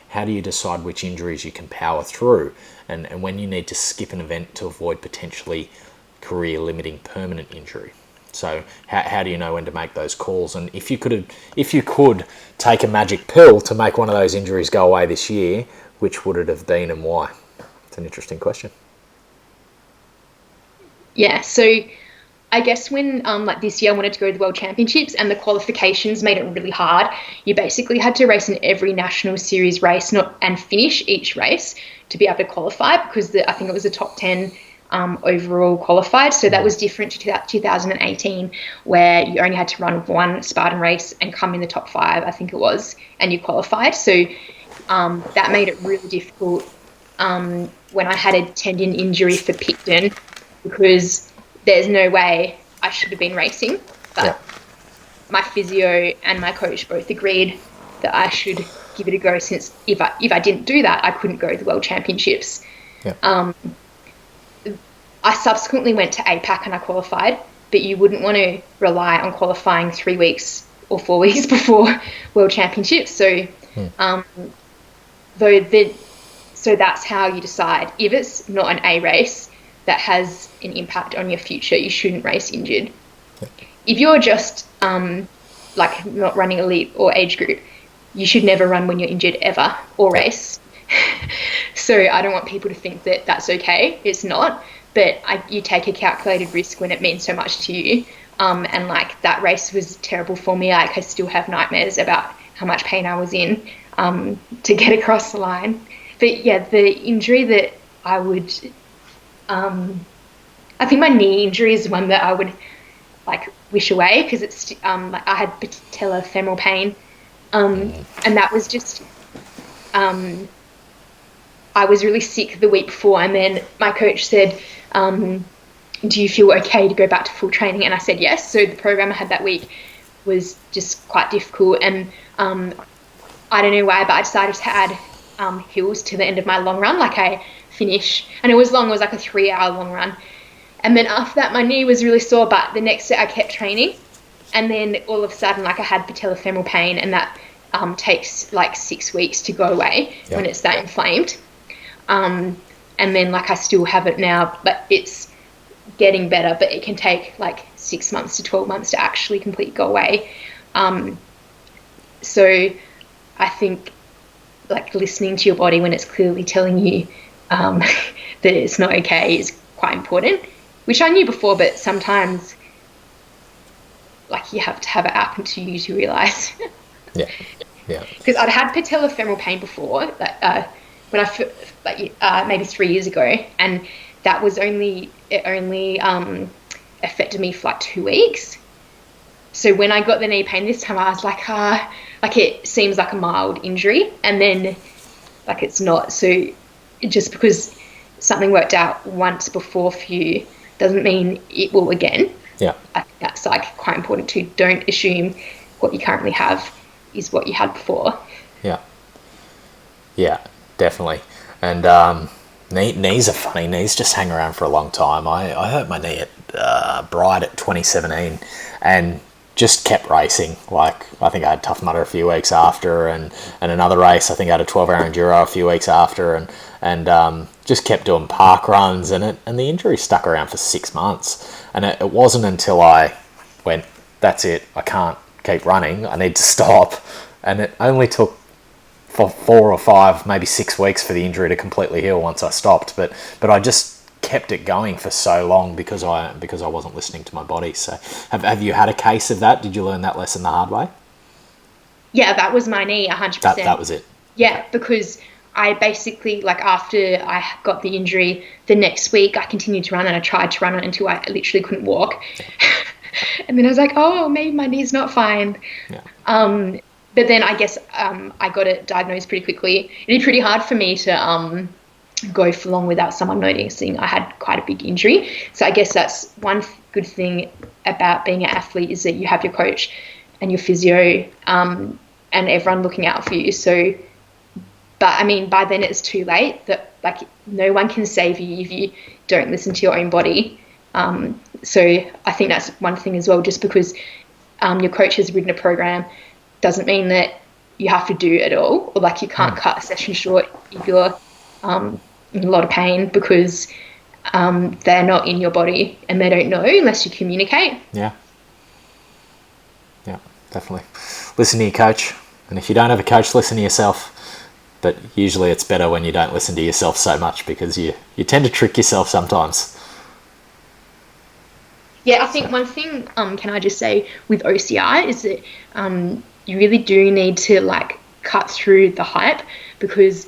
How do you decide which injuries you can power through, and when you need to skip an event to avoid potentially career-limiting permanent injury? So how do you know when to make those calls? And if you could take a magic pill to make one of those injuries go away this year, which would it have been and why? It's an interesting question. Yeah, so I guess when like this year I wanted to go to the World Championships and the qualifications made it really hard. You basically had to race in every National Series race and finish each race to be able to qualify, because I think it was the top 10 overall qualified. So that was different to 2018, where you only had to run one Spartan race and come in the top 5, I think it was, and you qualified. So that made it really difficult when I had a tendon injury for Picton, because there's no way I should have been racing. But my physio and my coach both agreed that I should give it a go, since if I didn't do that, I couldn't go to the World Championships. Yeah. I subsequently went to APAC and I qualified, but you wouldn't want to rely on qualifying 3 weeks or 4 weeks before World Championships. So so that's how you decide. If it's not an A race that has an impact on your future, you shouldn't race injured. If you're just like not running elite or age group, you should never run when you're injured ever, or race. So I don't want people to think that that's okay. It's not, but you take a calculated risk when it means so much to you. And like that race was terrible for me. Like I still have nightmares about how much pain I was in to get across the line. But yeah, the injury that I would, I think my knee injury is one that I would like wish away, because it's like I had patellofemoral pain, and that was just I was really sick the week before, and then my coach said, do you feel okay to go back to full training? And I said yes. So the program I had that week was just quite difficult, and I don't know why, but I decided to add hills to the end of my long run. Like I finish, and it was long, it was like a 3-hour long run. And then after that, my knee was really sore, but the next day I kept training. And then all of a sudden, like I had patellofemoral pain, and that takes like 6 weeks to go away when it's that inflamed. And then like I still have it now, but it's getting better, but it can take like 6 months to 12 months to actually completely go away. So I think like listening to your body when it's clearly telling you that it's not okay is quite important, which I knew before, but sometimes like you have to have it happen to you to realize. Yeah. Yeah. Because I'd had patellofemoral pain before, when maybe 3 years ago, and that was only affected me for like 2 weeks. So when I got the knee pain this time, I was like, like it seems like a mild injury, and then like it's not. So just because something worked out once before for you doesn't mean it will again. Yeah. I think that's like quite important too. Don't assume what you currently have is what you had before. Yeah. Yeah, definitely. And knees are funny. Knees just hang around for a long time. I hurt my knee at Bride at 2017 and just kept racing. Like, I think I had Tough Mudder a few weeks after, and another race, I think I had a 12-hour enduro a few weeks after, and just kept doing park runs, and the injury stuck around for 6 months. And it wasn't until I went, that's it, I can't keep running, I need to stop. And it only took for 4 or 5, maybe 6 weeks for the injury to completely heal once I stopped. But I just kept it going for so long because I wasn't listening to my body. So have you had a case of that? Did you learn that lesson the hard way? Yeah, that was my knee, 100%. That was it. Yeah, because I basically, like, after I got the injury, the next week I continued to run, and I tried to run it until I literally couldn't walk. And then I was like, oh, maybe my knee's not fine. Yeah. But then I guess I got it diagnosed pretty quickly. It'd be pretty hard for me to go for long without someone noticing I had quite a big injury. So I guess that's one good thing about being an athlete, is that you have your coach and your physio and everyone looking out for you. So, but I mean, by then it's too late. That, like, no one can save you if you don't listen to your own body. So I think that's one thing as well. Just because your coach has written a program doesn't mean that you have to do it all, or like you can't cut a session short if you're in a lot of pain, because they're not in your body and they don't know unless you communicate. Yeah, definitely. Listen to your coach, and if you don't have a coach, listen to yourself. But usually it's better when you don't listen to yourself so much, because you tend to trick yourself sometimes. Yeah, I think one thing, can I just say, with OCI is that you really do need to, like, cut through the hype, because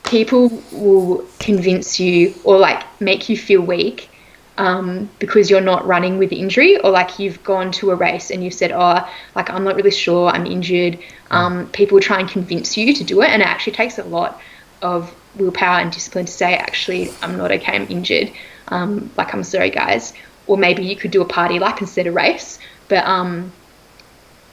people will convince you or, like, make you feel weak because you're not running with injury, or, like, you've gone to a race and you've said, oh, like, I'm not really sure, I'm injured. People try and convince you to do it, and it actually takes a lot of willpower and discipline to say, actually, I'm not okay, I'm injured. Like, I'm sorry, guys. Or maybe you could do a party lap instead of race. But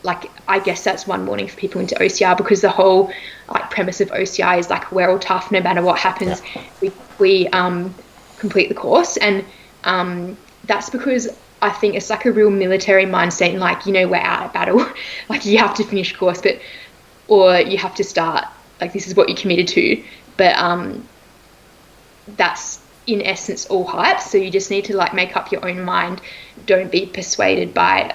like, I guess that's one warning for people into OCR, because the whole, like, premise of OCR is, like, we're all tough, no matter what happens. Yeah. We complete the course, and that's because I think it's like a real military mindset, and, like, you know, we're out at battle. Like, you have to finish course, or you have to start, like, this is what you're committed to. But that's in essence all hype. So you just need to, like, make up your own mind. Don't be persuaded by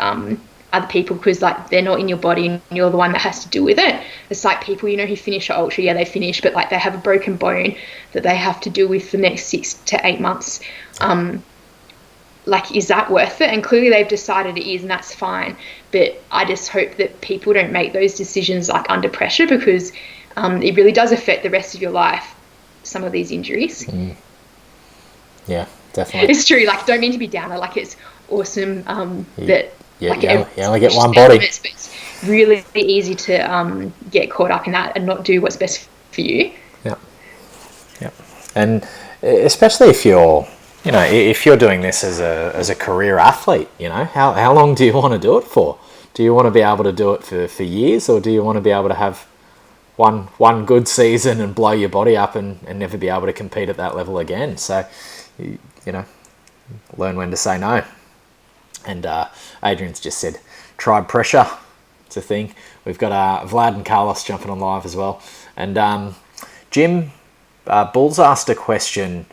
other people, because, like, they're not in your body and you're the one that has to deal with it. It's like people, you know, who finish an ultra, yeah, they finish, but, like, they have a broken bone that they have to deal with for the next 6 to 8 months. Like, is that worth it? And clearly they've decided it is, and that's fine. But I just hope that people don't make those decisions, like, under pressure, because it really does affect the rest of your life, some of these injuries. Yeah, definitely. It's true. Like, don't mean to be downer. Like, it's awesome that, like, you only get one body. But it's really easy to get caught up in that and not do what's best for you. Yeah. And especially if you're, you know, if you're doing this as a career athlete, you know, how long do you want to do it for? Do you want to be able to do it for years, or do you want to be able to have one good season and blow your body up and never be able to compete at that level again? So, you know, learn when to say no. And Adrian's just said, tribe pressure. It's a thing. We've got Vlad and Carlos jumping on live as well. And Jim Bulls asked a question.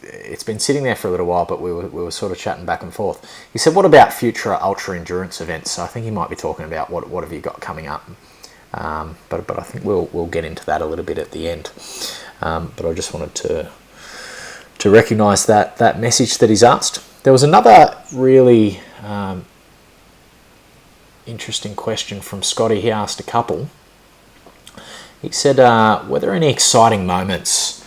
It's been sitting there for a little while, but we were sort of chatting back and forth. He said, what about future ultra endurance events? So I think he might be talking about what have you got coming up. But I think we'll get into that a little bit at the end. but I just wanted to recognise that message that he's asked. There was another really interesting question from Scotty. He asked a couple. He said, were there any exciting moments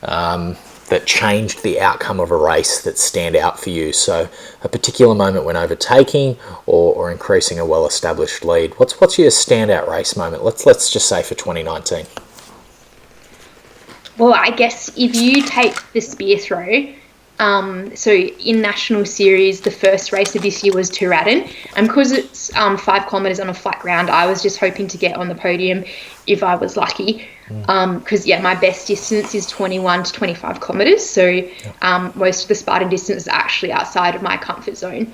that changed the outcome of a race that stand out for you? So a particular moment when overtaking or increasing a well-established lead. What's your standout race moment? Let's just say for 2019. Well, I guess if you take the spear throw, so in National Series, the first race of this year was Tooradin, and because it's 5 kilometres on a flat ground, I was just hoping to get on the podium if I was lucky. Because my best distance is 21 to 25 kilometres, so most of the Spartan distance is actually outside of my comfort zone.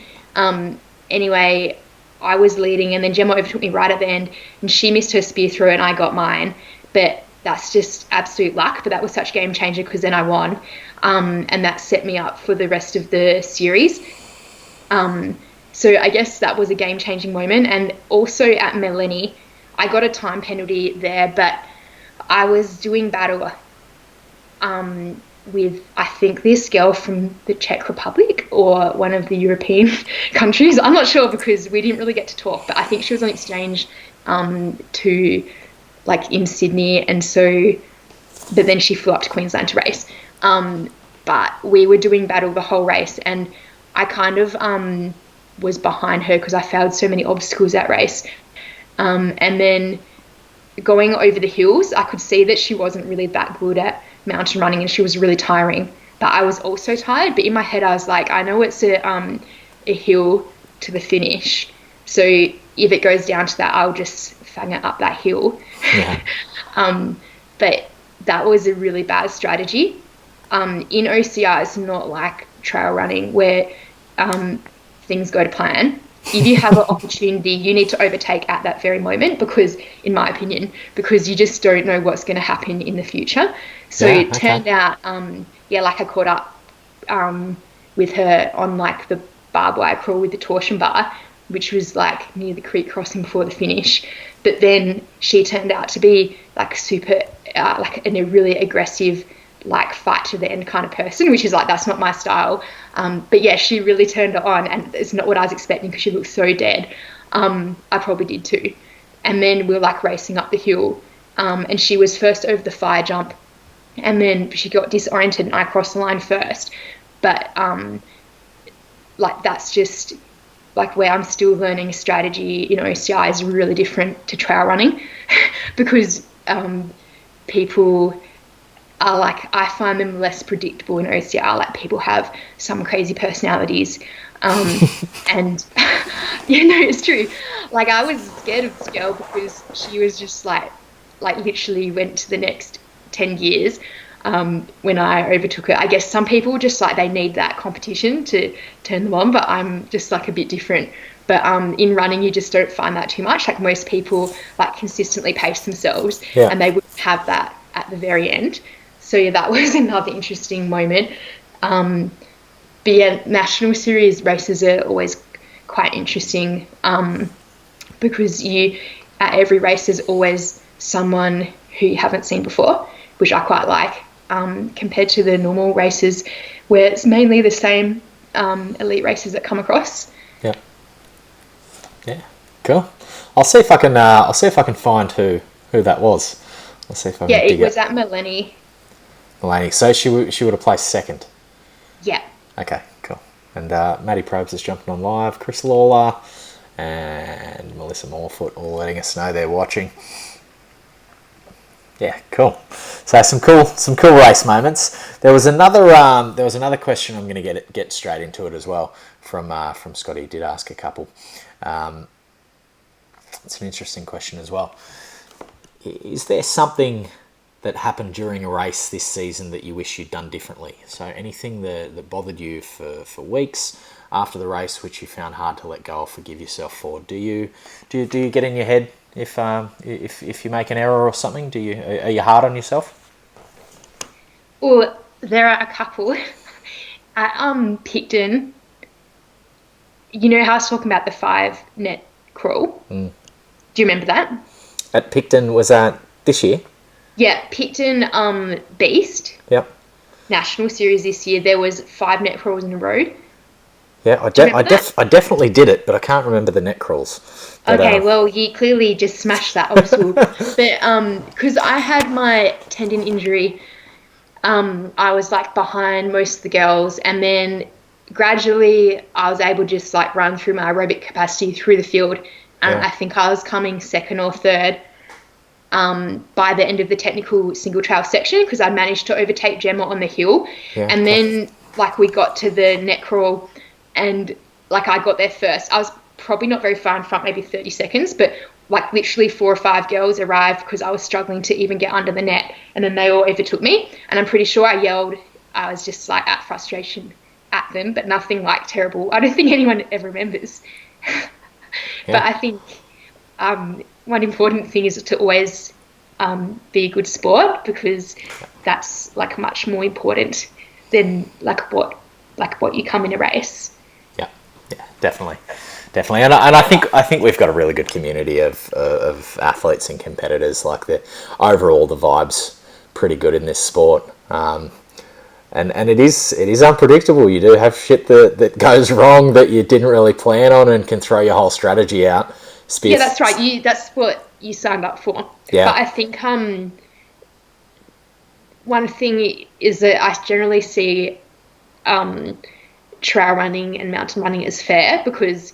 Anyway, I was leading, and then Gemma overtook me right at the end, and she missed her spear throw and I got mine, but that's just absolute luck. But that was such a game changer because then I won, and that set me up for the rest of the series. So I guess that was a game changing moment. And also at Melanie, I got a time penalty there, but I was doing battle with, I think, this girl from the Czech Republic or one of the European countries. I'm not sure because we didn't really get to talk, but I think she was on exchange to in Sydney, and so, but then she flew up to Queensland to race. But we were doing battle the whole race, and I kind of was behind her because I failed so many obstacles that race. And then going over the hills, I could see that she wasn't really that good at mountain running and she was really tiring. But I was also tired, but in my head I was like, I know it's a hill to the finish, so if it goes down to that, I'll just fang it up that hill. Yeah. But that was a really bad strategy. In OCR, it's not like trail running where things go to plan. If you have an opportunity, you need to overtake at that very moment because, in my opinion, because you just don't know what's going to happen in the future. So it turned out, I caught up with her on the barbed wire crawl with the torsion bar, which was near the creek crossing before the finish. But then she turned out to be super, in a really aggressive, fight to the end kind of person, which is that's not my style. But yeah, she really turned it on, and it's not what I was expecting because she looked so dead. I probably did too. And then we were racing up the hill, and she was first over the fire jump, and then she got disoriented and I crossed the line first. But that's just where I'm still learning strategy. OCI is really different to trail running because people are I find them less predictable in OCR. People have some crazy personalities, and it's true. I was scared of this girl because she was just literally went to the next 10 years when I overtook her. I guess some people just they need that competition to turn them on, but I'm just a bit different. But in running, you just don't find that too much. Most people consistently pace themselves, and they wouldn't have that at the very end. So yeah, that was another interesting moment. But yeah, National Series races are always quite interesting because at every race there's always someone who you haven't seen before, which I quite like, compared to the normal races where it's mainly the same elite races that come across. Yeah, cool. I'll see if I can find who that was. I'll see if I can. Yeah, it was at Melanie. So she would have placed second. Yeah. Okay, cool. And Maddie Probes is jumping on live. Chris Lawler and Melissa Moorfoot all letting us know they're watching. Yeah, cool. So some cool race moments. There was another question. I'm going to get straight into it as well from Scotty. He did ask a couple. It's an interesting question as well. Is there something that happened during a race this season that you wish you'd done differently? So anything that bothered you for weeks after the race, which you found hard to let go or forgive yourself for? Do you get in your head if you make an error or something? Are you hard on yourself? Well, there are a couple. At Picton, you know how I was talking about the 5 net crawl? Do you remember that? At Picton, was that this year? Yeah, Picton Beast Yep. National Series this year. There was 5 net crawls in a row. Yeah, Do you remember that? I definitely did it, but I can't remember the net crawls. But Okay, well, you clearly just smashed that obstacle. But because I had my tendon injury, I was like behind most of the girls, and then gradually I was able to just like run through my aerobic capacity through the field, and yeah, I think I was coming second or third by the end of the technical single trail section because I managed to overtake Gemma on the hill, yeah, and tough. then like we got to the net crawl, and like I got there first. I was probably not very far in front, maybe 30 seconds, but like literally 4 or 5 girls arrived because I was struggling to even get under the net, and then they all overtook me, and I'm pretty sure I yelled. I was just like at frustration at them, but nothing like terrible. I don't think anyone ever remembers. But Yeah, I think one important thing is to always be a good sport, because that's like much more important than like what you come in a race. yeah, yeah, definitely, definitely. And I think we've got a really good community of athletes and competitors. Like overall, the vibe's pretty good in this sport. And it is unpredictable. You do have shit that goes wrong that you didn't really plan on and can throw your whole strategy out. Yeah, that's right. That's what you signed up for. But Yeah, I think one thing is that I generally see trail running and mountain running as fair, because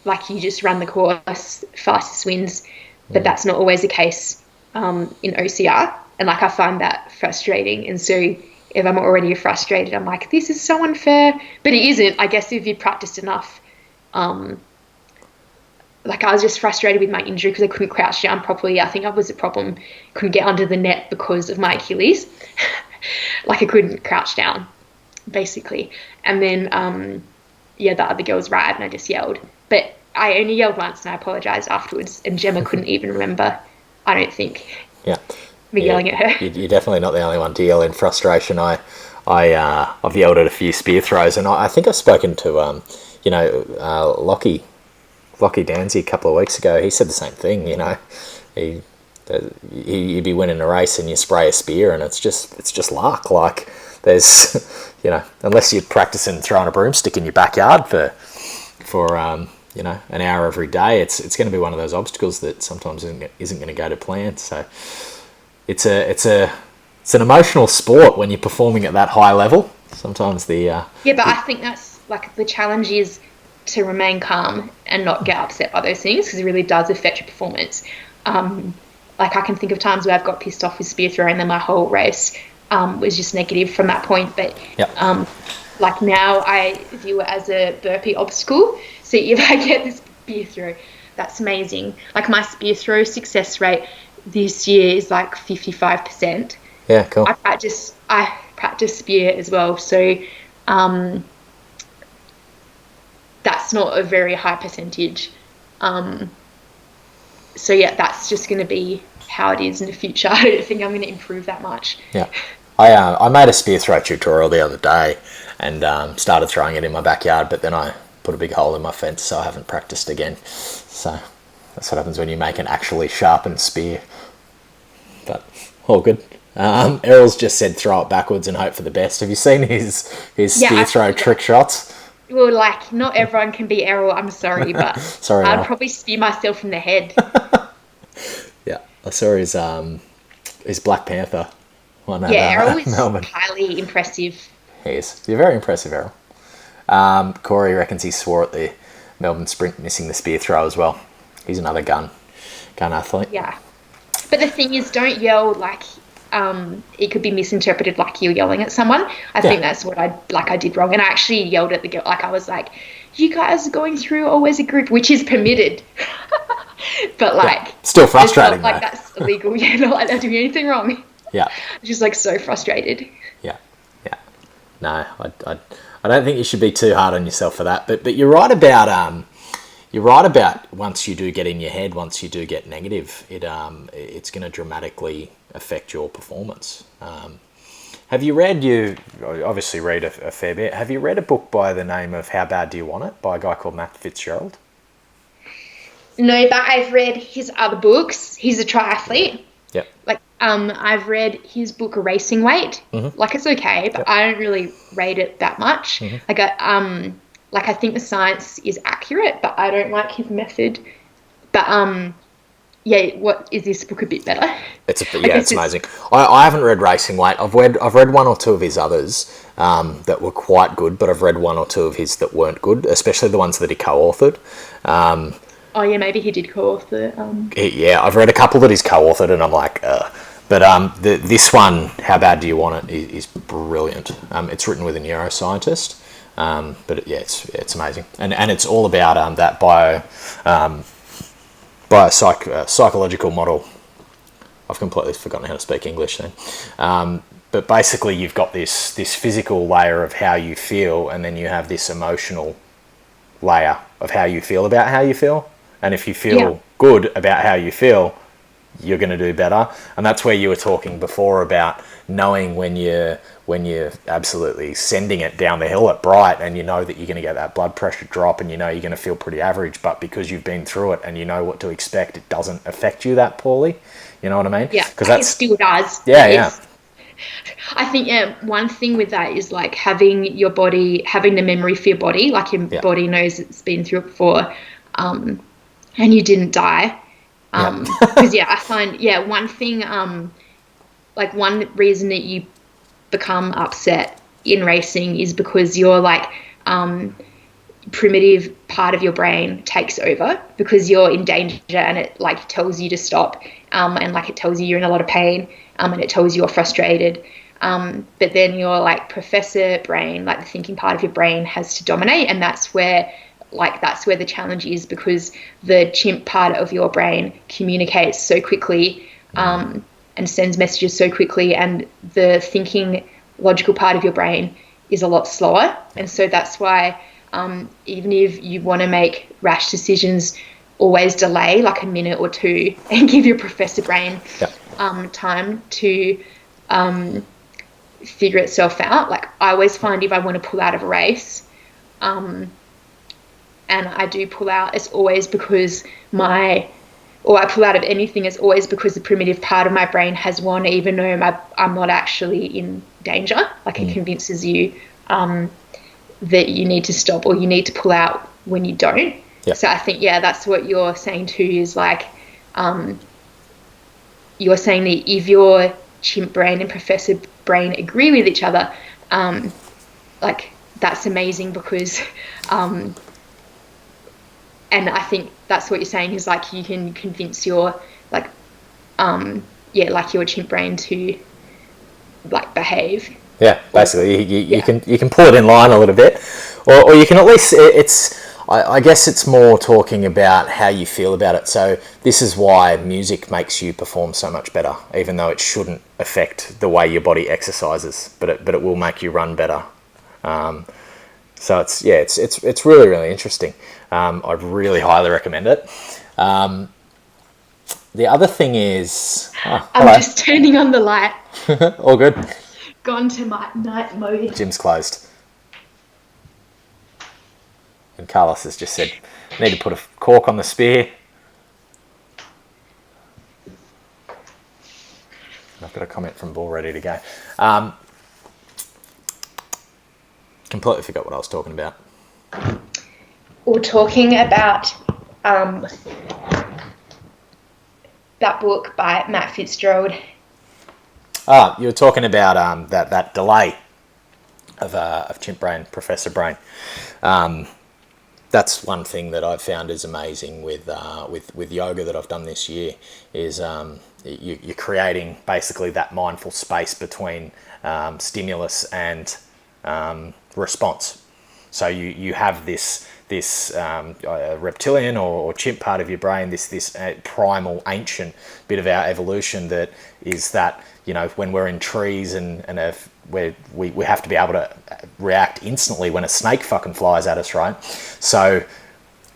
like you just run the course, fastest wins, but that's not always the case in OCR. And like I find that frustrating. And so if I'm already frustrated, I'm like, this is so unfair. But it isn't. I guess if you practiced enough, like I was just frustrated with my injury because I couldn't crouch down properly. I think I was a problem. Couldn't get under the net because of my Achilles. Like I couldn't crouch down, basically. And then, yeah, the other girls arrived and I just yelled. But I only yelled once and I apologised afterwards. And Gemma couldn't even remember, I don't think, yeah, me yeah. yelling at her. You're definitely not the only one to yell in frustration. I've yelled at a few spear throws, and I think I've spoken to Lockie Danzy a couple of weeks ago. He said the same thing. You'd be winning a race and you spray a spear, and it's just luck. Like there's unless you're practicing throwing a broomstick in your backyard for an hour every day, it's going to be one of those obstacles that sometimes isn't going to go to plan. So it's an emotional sport when you're performing at that high level. Sometimes Yeah, but I think that's like the challenge is to remain calm and not get upset by those things, because it really does affect your performance. Like I can think of times where I've got pissed off with spear throw and then my whole race was just negative from that point. But yep. Like now I view it as a burpee obstacle. So if I get this spear throw, that's amazing. Like my spear throw success rate this year is like 55%. Yeah, cool. I practice spear as well. So that's not a very high percentage. So yeah, that's just going to be how it is in the future. I don't think I'm going to improve that much. Yeah. I made a spear throw tutorial the other day and started throwing it in my backyard, but then I put a big hole in my fence, so I haven't practiced again. So that's what happens when you make an actually sharpened spear. But all good. Errol's just said throw it backwards and hope for the best. Have you seen his spear throw trick shots? Well, like not everyone can be Errol. I'm sorry, but Sorry, I'd Errol. probably spear myself in the head. Yeah, I saw his Black Panther one at Errol is Melbourne. highly impressive. He is. You're very impressive, Errol. Corey reckons he swore at the Melbourne Sprint missing the spear throw as well. He's another gun athlete. Yeah, but the thing is, don't yell like it could be misinterpreted like you're yelling at someone. I think that's what I did wrong, and I actually yelled at the girl. Like I was like, "You guys are going through always a group," which is permitted, but like still frustrating. It's not like that's illegal. Yeah, not like they're doing anything wrong. Yeah, just like so frustrated. Yeah. No, I don't think you should be too hard on yourself for that. But you're right about once you do get in your head, once you do get negative, it's going to dramatically affect your performance. Have you read? You obviously read a fair bit. Have you read a book by the name of How Bad Do You Want It by a guy called Matt Fitzgerald? No, but I've read his other books. He's a triathlete. Yep. Like, I've read his book Racing Weight. Mm-hmm. Like, it's okay, but Yep. I don't really rate it that much. Mm-hmm. Like I think the science is accurate, but I don't like his method. But yeah, what is this book a bit better? It's amazing. I haven't read Racing Weight. I've read one or two of his others that were quite good, but I've read one or two of his that weren't good, especially the ones that he co-authored. Oh yeah, maybe he did co-author. I've read a couple that he's co-authored, and I'm like, But this one, How Bad Do You Want It, is brilliant. It's written with a neuroscientist, but it's amazing, and it's all about that psychological model. I've completely forgotten how to speak English then. But basically, you've got this physical layer of how you feel, and then you have this emotional layer of how you feel about how you feel. And if you feel good about how you feel, you're going to do better. And that's where you were talking before about knowing when you're absolutely sending it down the hill at Bright, and you know that you're going to get that blood pressure drop, and you know you're going to feel pretty average, but because you've been through it and you know what to expect, it doesn't affect you that poorly. You know what I mean? Yeah, because it still does. Yeah. I think one thing with that is like having the memory for your body, like your body knows it's been through it before, and you didn't die. Because I find one thing, like one reason that you become upset in racing is because your primitive part of your brain takes over because you're in danger, and it like tells you to stop, and like it tells you you're in a lot of pain, and it tells you you're frustrated. But then your like professor brain, like the thinking part of your brain, has to dominate, and that's where the challenge is, because the chimp part of your brain communicates so quickly, and sends messages so quickly, and the thinking logical part of your brain is a lot slower. And so that's why even if you want to make rash decisions, always delay like a minute or two and give your professor brain time to figure itself out. Like I always find if I want to pull out of a race, and I do pull out, it's always because I pull out of anything, it's always because the primitive part of my brain has won, even though I'm not actually in danger. Like it convinces you that you need to stop or you need to pull out when you don't. Yep. So I think, that's what you're saying too, is like you're saying that if your chimp brain and professor brain agree with each other, like that's amazing, because and I think that's what you're saying is like you can convince your like your chimp brain to like behave. Yeah, basically you can pull it in line a little bit, or you can at least I guess it's more talking about how you feel about it. So this is why music makes you perform so much better, even though it shouldn't affect the way your body exercises, but it will make you run better. So it's really, really interesting. I'd really highly recommend it. The other thing is... I'm just turning on the light. All good. Gone to my night mode. Gym's closed. And Carlos has just said, need to put a cork on the spear. I've got a comment from Bull ready to go. Completely forgot what I was talking about. We're talking about that book by Matt Fitzgerald. You were talking about that delay of chimp brain, professor brain. That's one thing that I've found is amazing with yoga that I've done this year is you're creating basically that mindful space between stimulus and response. So you have this reptilian or chimp part of your brain, this primal ancient bit of our evolution that is that, when we're in trees and we have to be able to react instantly when a snake fucking flies at us, right? So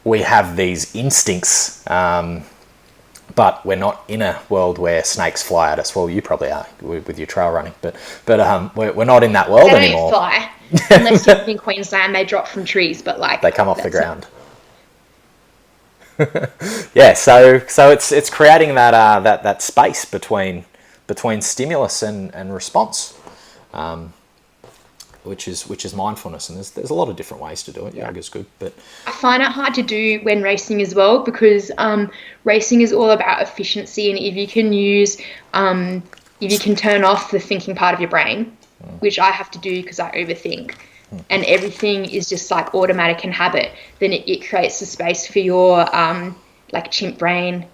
we have these instincts, but we're not in a world where snakes fly at us. Well, you probably are with your trail running, but we're not in that world anymore. They don't fly. Unless you live in Queensland, they drop from trees, but like... They come off the ground. Yeah, so it's creating that space between stimulus and response, which is mindfulness, and there's a lot of different ways to do it. Yoga's good, but I find it hard to do when racing as well, because racing is all about efficiency, and if you can turn off the thinking part of your brain, which I have to do because I overthink, and everything is just like automatic and habit, then it creates the space for your like chimp brain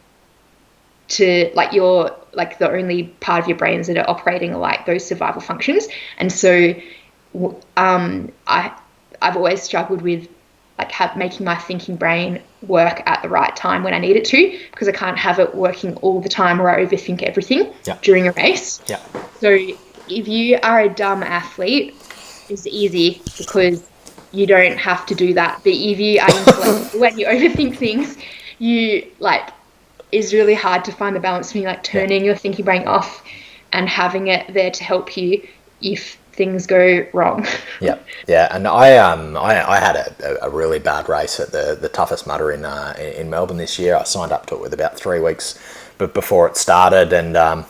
to like your like the only part of your brains that are operating are like those survival functions. And so I've always struggled with like making my thinking brain work at the right time when I need it to, because I can't have it working all the time where I overthink everything during a race. So if you are a dumb athlete, it's easy because you don't have to do that. But if you are intellectual, when you overthink things, you like is really hard to find the balance between like turning your thinking brain off and having it there to help you if things go wrong. Yeah. And I had a really bad race at the toughest mudder in Melbourne this year. I signed up to it with about 3 weeks before it started, and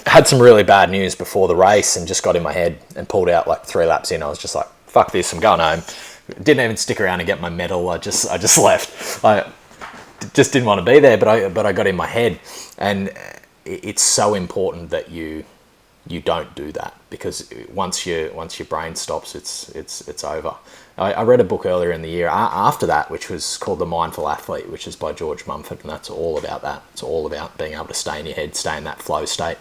had some really bad news before the race, and just got in my head and pulled out like 3 laps in. I was just like, fuck this, I'm going home. Didn't even stick around and get my medal. I just left. I just didn't want to be there, but I got in my head, and it's so important that you don't do that, because once your brain stops, it's over. I read a book earlier in the year after that, which was called The Mindful Athlete, which is by George Mumford, and that's all about that. It's all about being able to stay in your head, stay in that flow state,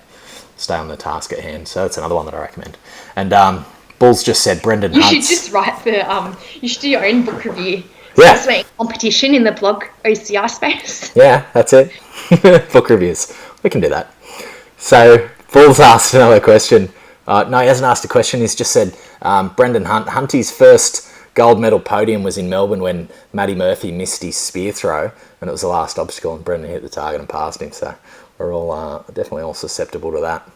stay on the task at hand. So that's another one that I recommend. And Bulls just said Brendan Hunt's... You should just write you should do your own book review. Yeah. Just make competition in the blog OCR space. Yeah, that's it. Book reviews. We can do that. So Bulls asked another question. No, he hasn't asked a question. He's just said Brendan Hunty's first gold medal podium was in Melbourne when Matty Murphy missed his spear throw, and it was the last obstacle, and Brendan hit the target and passed him. So we're all definitely all susceptible to that.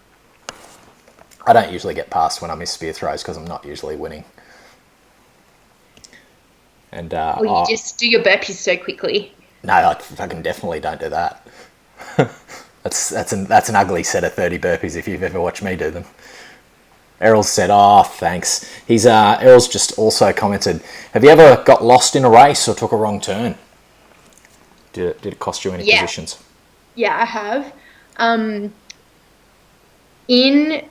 I don't usually get passed when I miss spear throws because I'm not usually winning. And you just do your burpees so quickly. No, I fucking definitely don't do that. That's an ugly set of 30 burpees if you've ever watched me do them. Errol's said, "Oh, thanks." Errol's just also commented, "Have you ever got lost in a race or took a wrong turn? Did it cost you any positions?" Yeah, I have. In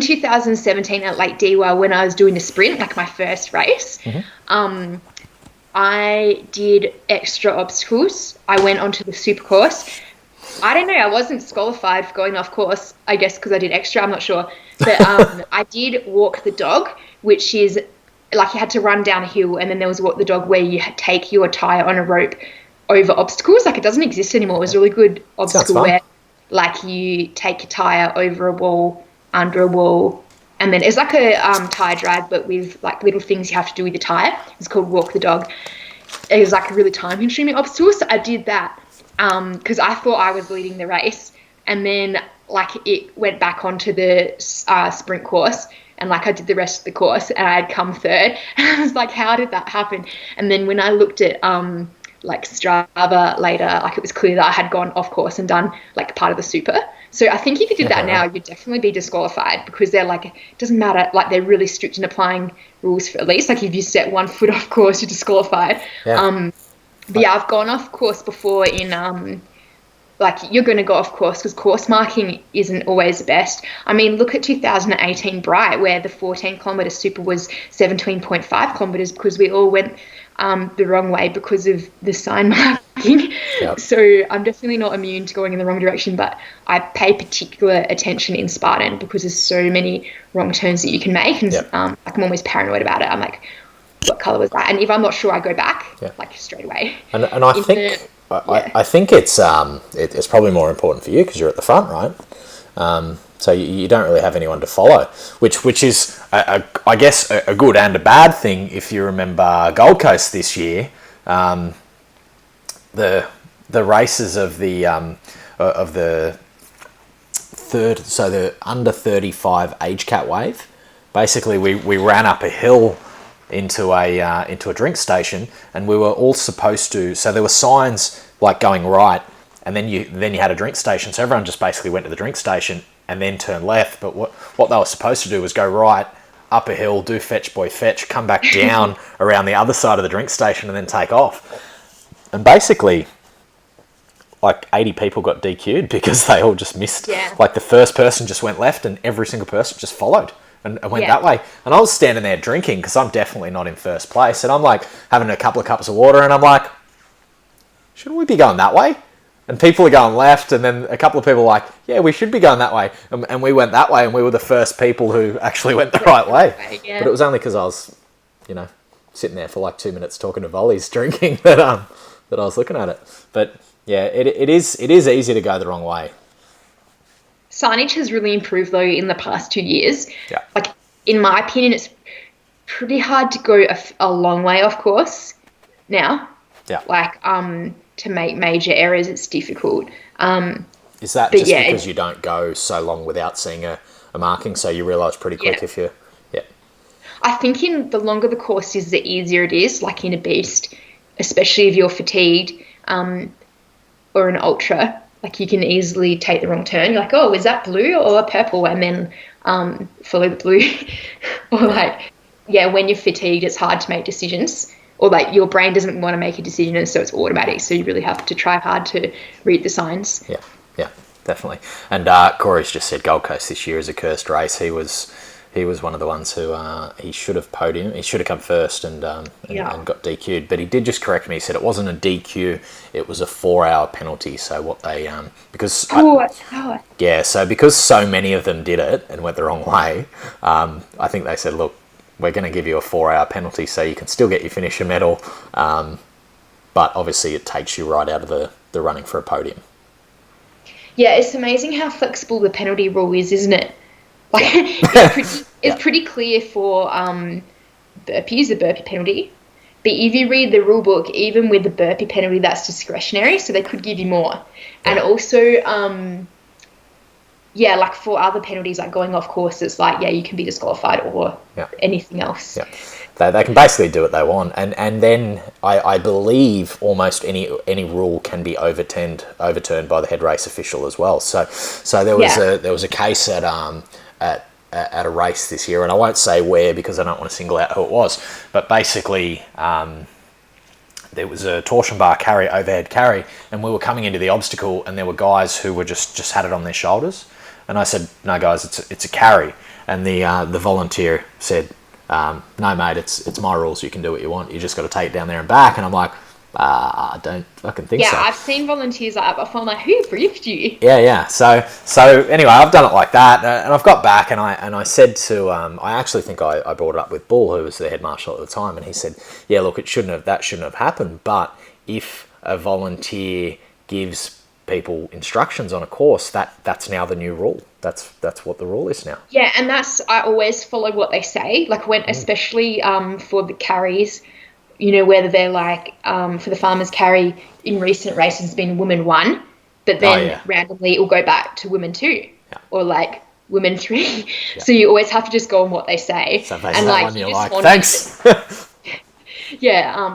2017 at Lake Dewar, when I was doing the sprint, like my first race, I did extra obstacles. I went onto the super course. I don't know, I wasn't disqualified for going off course, I guess because I did extra, I'm not sure. But I did walk the dog, which is like you had to run down a hill, and then there was walk the dog where you take your tyre on a rope over obstacles. Like it doesn't exist anymore. It was a really good obstacle where like you take your tyre over a wall, under a wall, and then it's like a tyre drag, but with like little things you have to do with the tyre. It's called walk the dog. It was like a really time consuming obstacle, so I did that because I thought I was leading the race, and then like it went back onto the sprint course, and like I did the rest of the course, and I had come third, and I was like, how did that happen? And then when I looked at like Strava later, like it was clear that I had gone off course and done like part of the super. So I think if you did that now, you'd definitely be disqualified, because they're like, it doesn't matter, like they're really strict in applying rules for at least, like if you set 1 foot off course, you're disqualified. But yeah, I've gone off course before in, like you're going to go off course because course marking isn't always the best. I mean, look at 2018 Bright, where the 14 kilometre super was 17.5 kilometres because we all went the wrong way because of the sign marking. So I'm definitely not immune to going in the wrong direction, but I pay particular attention in Spartan because there's so many wrong turns that you can make, and like I'm always paranoid about it. I'm like, what colour was that? And if I'm not sure, I go back like straight away. And I think I think it's probably more important for you because you're at the front, right? So you don't really have anyone to follow, which is, I guess, a good and a bad thing. If you remember Gold Coast this year, the races of the third, so the under 35 age cat wave, basically we ran up a hill into a drink station, and we were all supposed to. So there were signs like going right, and then you had a drink station. So everyone just basically went to the drink station and then turned left. But what they were supposed to do was go right, up a hill, do fetch boy fetch, come back down around the other side of the drink station, and then take off. And basically, like 80 people got DQ'd because they all just missed. Yeah. Like the first person just went left, and every single person just followed and went that way. And I was standing there drinking because I'm definitely not in first place, and I'm like having a couple of cups of water, and I'm like, shouldn't we be going that way? And people are going left, and then a couple of people are like, yeah, we should be going that way. And we went that way, and we were the first people who actually went the right way. Yeah. But it was only because I was, sitting there for like 2 minutes talking to volleys, drinking, that I was looking at it. But yeah, it is easy to go the wrong way. Signage has really improved though in the past 2 years. Yeah. Like in my opinion, it's pretty hard to go a long way off course now. Yeah. Like to make major errors, it's difficult. Is that just because you don't go so long without seeing a marking, so you realise pretty quick if you... Yeah. I think the longer the course is, the easier it is, like in a beast, especially if you're fatigued or an ultra. Like you can easily take the wrong turn. You're like, oh, is that blue or purple? And then follow the blue. Or like, when you're fatigued, it's hard to make decisions. Or like your brain doesn't want to make a decision, and so it's automatic. So you really have to try hard to read the signs. Yeah, definitely. And Corey's just said Gold Coast this year is a cursed race. He was one of the ones who he should have podiumed. He should have come first and got DQ'd. But he did just correct me. He said it wasn't a DQ; it was a 4-hour penalty. So what they because because so many of them did it and went the wrong way. I think they said, look, we're going to give you a 4-hour penalty so you can still get your finisher medal, but obviously it takes you right out of the running for a podium. Yeah, it's amazing how flexible the penalty rule is, isn't it? Like it's pretty clear for burpees, the burpee penalty. But if you read the rule book, even with the burpee penalty, that's discretionary, so they could give you more. Yeah. And also, like for other penalties, like going off course, it's like, you can be disqualified or anything else. Yeah. They can basically do what they want. And then I believe almost any rule can be overturned by the head race official as well. So there was a case at a race this year, and I won't say where because I don't want to single out who it was, but basically there was a torsion bar carry, overhead carry, and we were coming into the obstacle, and there were guys who were just had it on their shoulders. And I said, no, guys, it's a carry. And the volunteer said, no, mate, it's my rules. You can do what you want. You just got to take it down there and back. And I'm like, I don't fucking think so. Yeah, I've seen volunteers like that before. I'm like, who briefed you? Yeah. So anyway, I've done it like that, and I've got back, and I said to, I actually think I brought it up with Bull, who was the head marshal at the time, and he said, yeah, look, that shouldn't have happened. But if a volunteer gives people instructions on a course, that's now the new rule. That's what the rule is now. Yeah, and I always follow what they say. Like when, especially for the carries, whether they're like for the farmers carry in recent races has been women 1, but then randomly it will go back to women 2 or like women 3. Yeah. So you always have to just go on what they say. So and like you just like, thanks.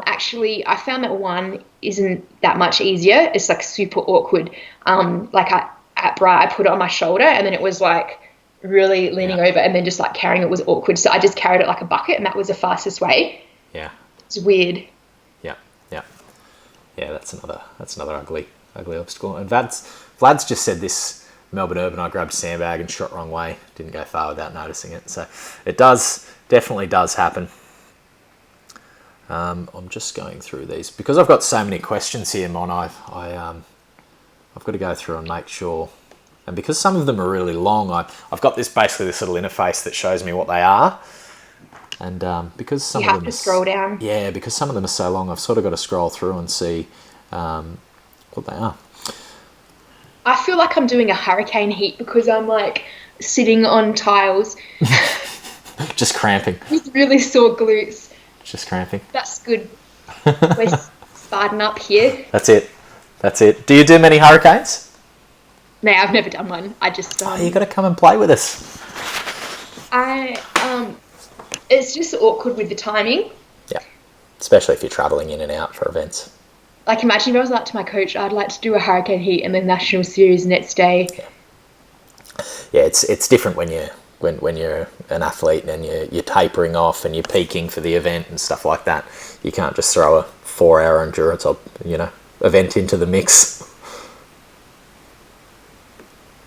Actually, I found that one isn't that much easier. It's like super awkward. At Bra, I put it on my shoulder, and then it was like really leaning over, and then just like carrying it was awkward. So I just carried it like a bucket, and that was the fastest way. Yeah, it's weird. Yeah. That's another ugly obstacle. And Vlad's just said this Melbourne Urban. I grabbed a sandbag and shot wrong way. Didn't go far without noticing it. So it definitely does happen. I'm just going through these because I've got so many questions here, Mon. I've got to go through and make sure, and because some of them are really long, I've got this little interface that shows me what they are, and because some of them you have to scroll down. Yeah, because some of them are so long, I've sort of got to scroll through and see what they are. I feel like I'm doing a hurricane heat because I'm like sitting on tiles, just cramping with really sore glutes. Just cramping. That's good. We're Spartan up here. That's it. Do you do many hurricanes? No, I've never done one. I just... you got to come and play with us. it's just awkward with the timing. Yeah, especially if you're traveling in and out for events. Like, imagine if I was like to my coach, I'd like to do a hurricane heat and then national series next day. Yeah, it's different when you're an athlete and you're tapering off and you're peaking for the event and stuff like that. You can't just throw a 4-hour endurance event into the mix.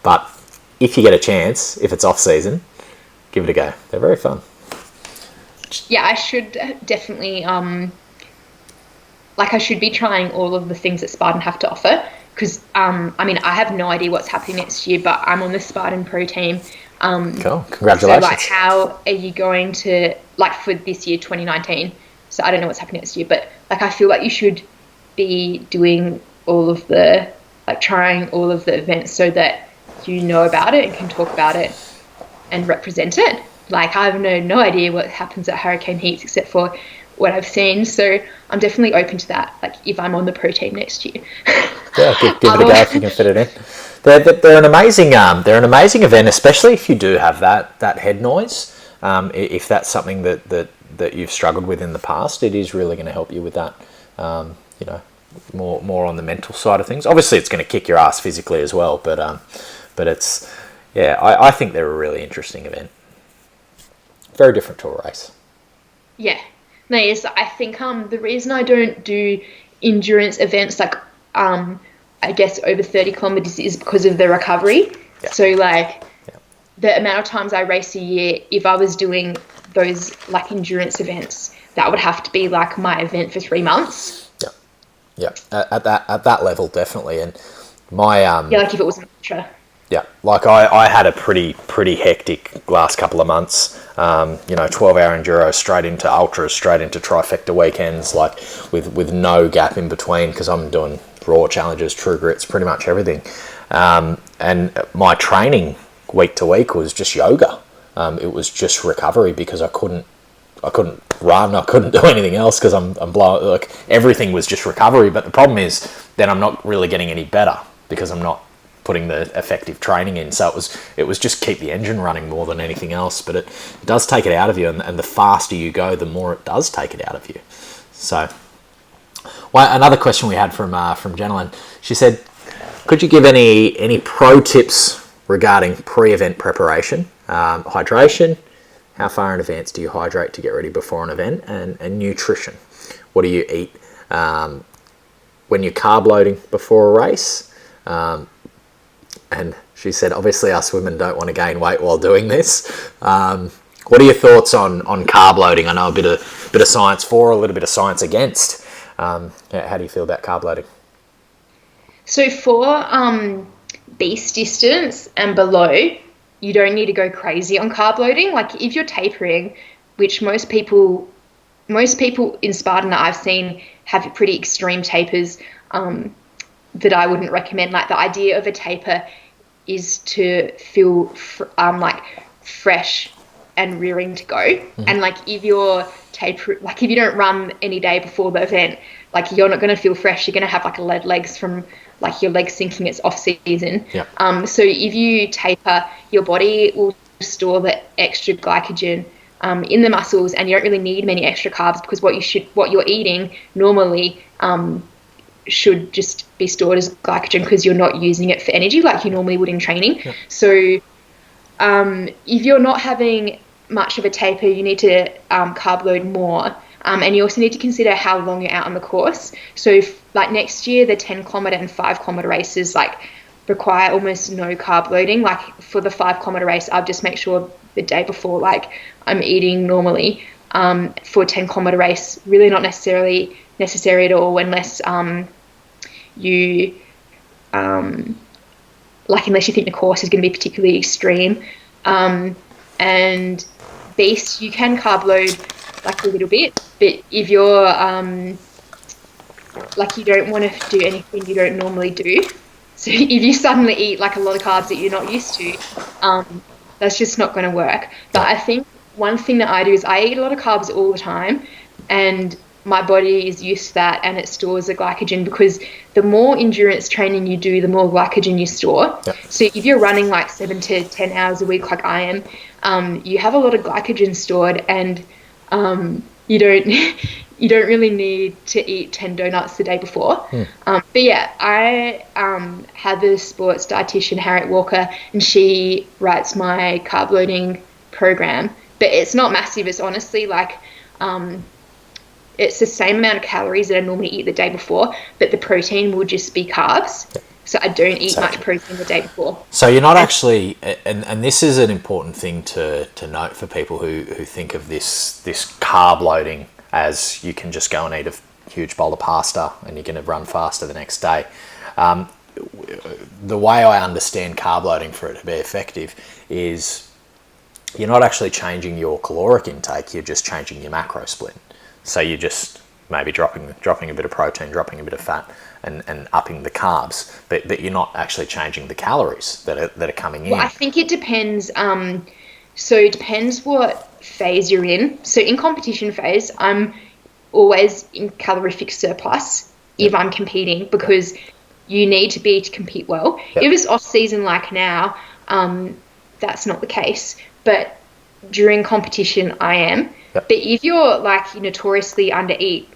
But if you get a chance, if it's off season, give it a go. They're very fun. Yeah, I should definitely I should be trying all of the things that Spartan have to offer, because I have no idea what's happening next year, but I'm on the Spartan Pro team. Cool, congratulations. So how are you going to, for this year, 2019? So I don't know what's happening next year, but I feel like you should be doing all of the trying all of the events so that you know about it and can talk about it and represent it. I have no idea what happens at hurricane heats except for what I've seen, so I'm definitely open to that. If I'm on the pro team next year, yeah, give it a go if you can fit it in. They're an amazing event, especially if you do have that head noise. If that's something that you've struggled with in the past, it is really going to help you with that. More on the mental side of things. Obviously, it's going to kick your ass physically as well, but it's I think they're a really interesting event. Very different to a race. Yeah. No, yes, I think the reason I don't do endurance events I guess over 30 kilometers is because of the recovery. Yeah. So the amount of times I race a year, if I was doing those endurance events, that would have to be my event for 3 months. Yeah. At that level, definitely. And my if it was an ultra. Yeah, I had a pretty hectic last couple of months. 12-hour enduro, straight into ultras, straight into trifecta weekends, with no gap in between, because I'm doing raw challenges, true grits, pretty much everything. And my training week to week was just yoga. It was just recovery, because I couldn't run, I couldn't do anything else, because I'm blown. Everything was just recovery. But the problem is then I'm not really getting any better, because I'm not putting the effective training in. So it was just keep the engine running more than anything else. But it does take it out of you, and the faster you go, the more it does take it out of you. So, another question we had from Jenilyn, she said, could you give any pro tips regarding pre-event preparation, hydration? How far in advance do you hydrate to get ready before an event? And nutrition. What do you eat when you're carb loading before a race? And she said, obviously us women don't want to gain weight while doing this. What are your thoughts on carb loading? I know a bit of science for, a little bit of science against. How do you feel about carb loading? So for beast distance and below, you don't need to go crazy on carb loading. If you're tapering, which most people in Spartan that I've seen have pretty extreme tapers, that I wouldn't recommend. The idea of a taper is to feel fresh and rearing to go. Mm-hmm. And if you're if you don't run any day before the event, you're not going to feel fresh. You're going to have lead legs from your legs sinking. It's off season. Yeah. So if you taper, your body will store the extra glycogen in the muscles, and you don't really need many extra carbs, because what you're eating normally should just be stored as glycogen, because you're not using it for energy like you normally would in training. Yeah. So if you're not having much of a taper, you need to carb load more. And you also need to consider how long you're out on the course. So if, next year, the 10 kilometer and 5 kilometer races require almost no carb loading. For the 5 kilometer race, I'll just make sure the day before I'm eating normally. For a 10 kilometer race, really not necessary at all, unless you unless you think the course is going to be particularly extreme. And beast, you can carb load a little bit, but if you're you don't want to do anything you don't normally do, so if you suddenly eat a lot of carbs that you're not used to, that's just not going to work. But I think one thing that I do is I eat a lot of carbs all the time, and my body is used to that and it stores the glycogen, because the more endurance training you do, the more glycogen you store. Yep. So if you're running like 7 to 10 hours a week like I am, you have a lot of glycogen stored, and you don't you don't really need to eat 10 donuts the day before. But yeah, I have a sports dietitian, Harriet Walker, and she writes my carb loading program. But it's not massive. It's honestly like it's the same amount of calories that I normally eat the day before, but the protein will just be carbs. So I don't eat much protein the day before. So you're not actually, and this is an important thing to note for people who think of this carb loading as you can just go and eat a huge bowl of pasta and you're going to run faster the next day. The way I understand carb loading for it to be effective is you're not actually changing your caloric intake, you're just changing your macro split. So you're just maybe dropping a bit of protein, dropping a bit of fat, and upping the carbs, but you're not actually changing the calories that are coming in. Well, I think it depends. So it depends what phase you're in. So in competition phase, I'm always in calorific surplus if I'm competing, because you need to be to compete well. If it's off season like now, that's not the case. But during competition, I am. But if you're like notoriously undereat,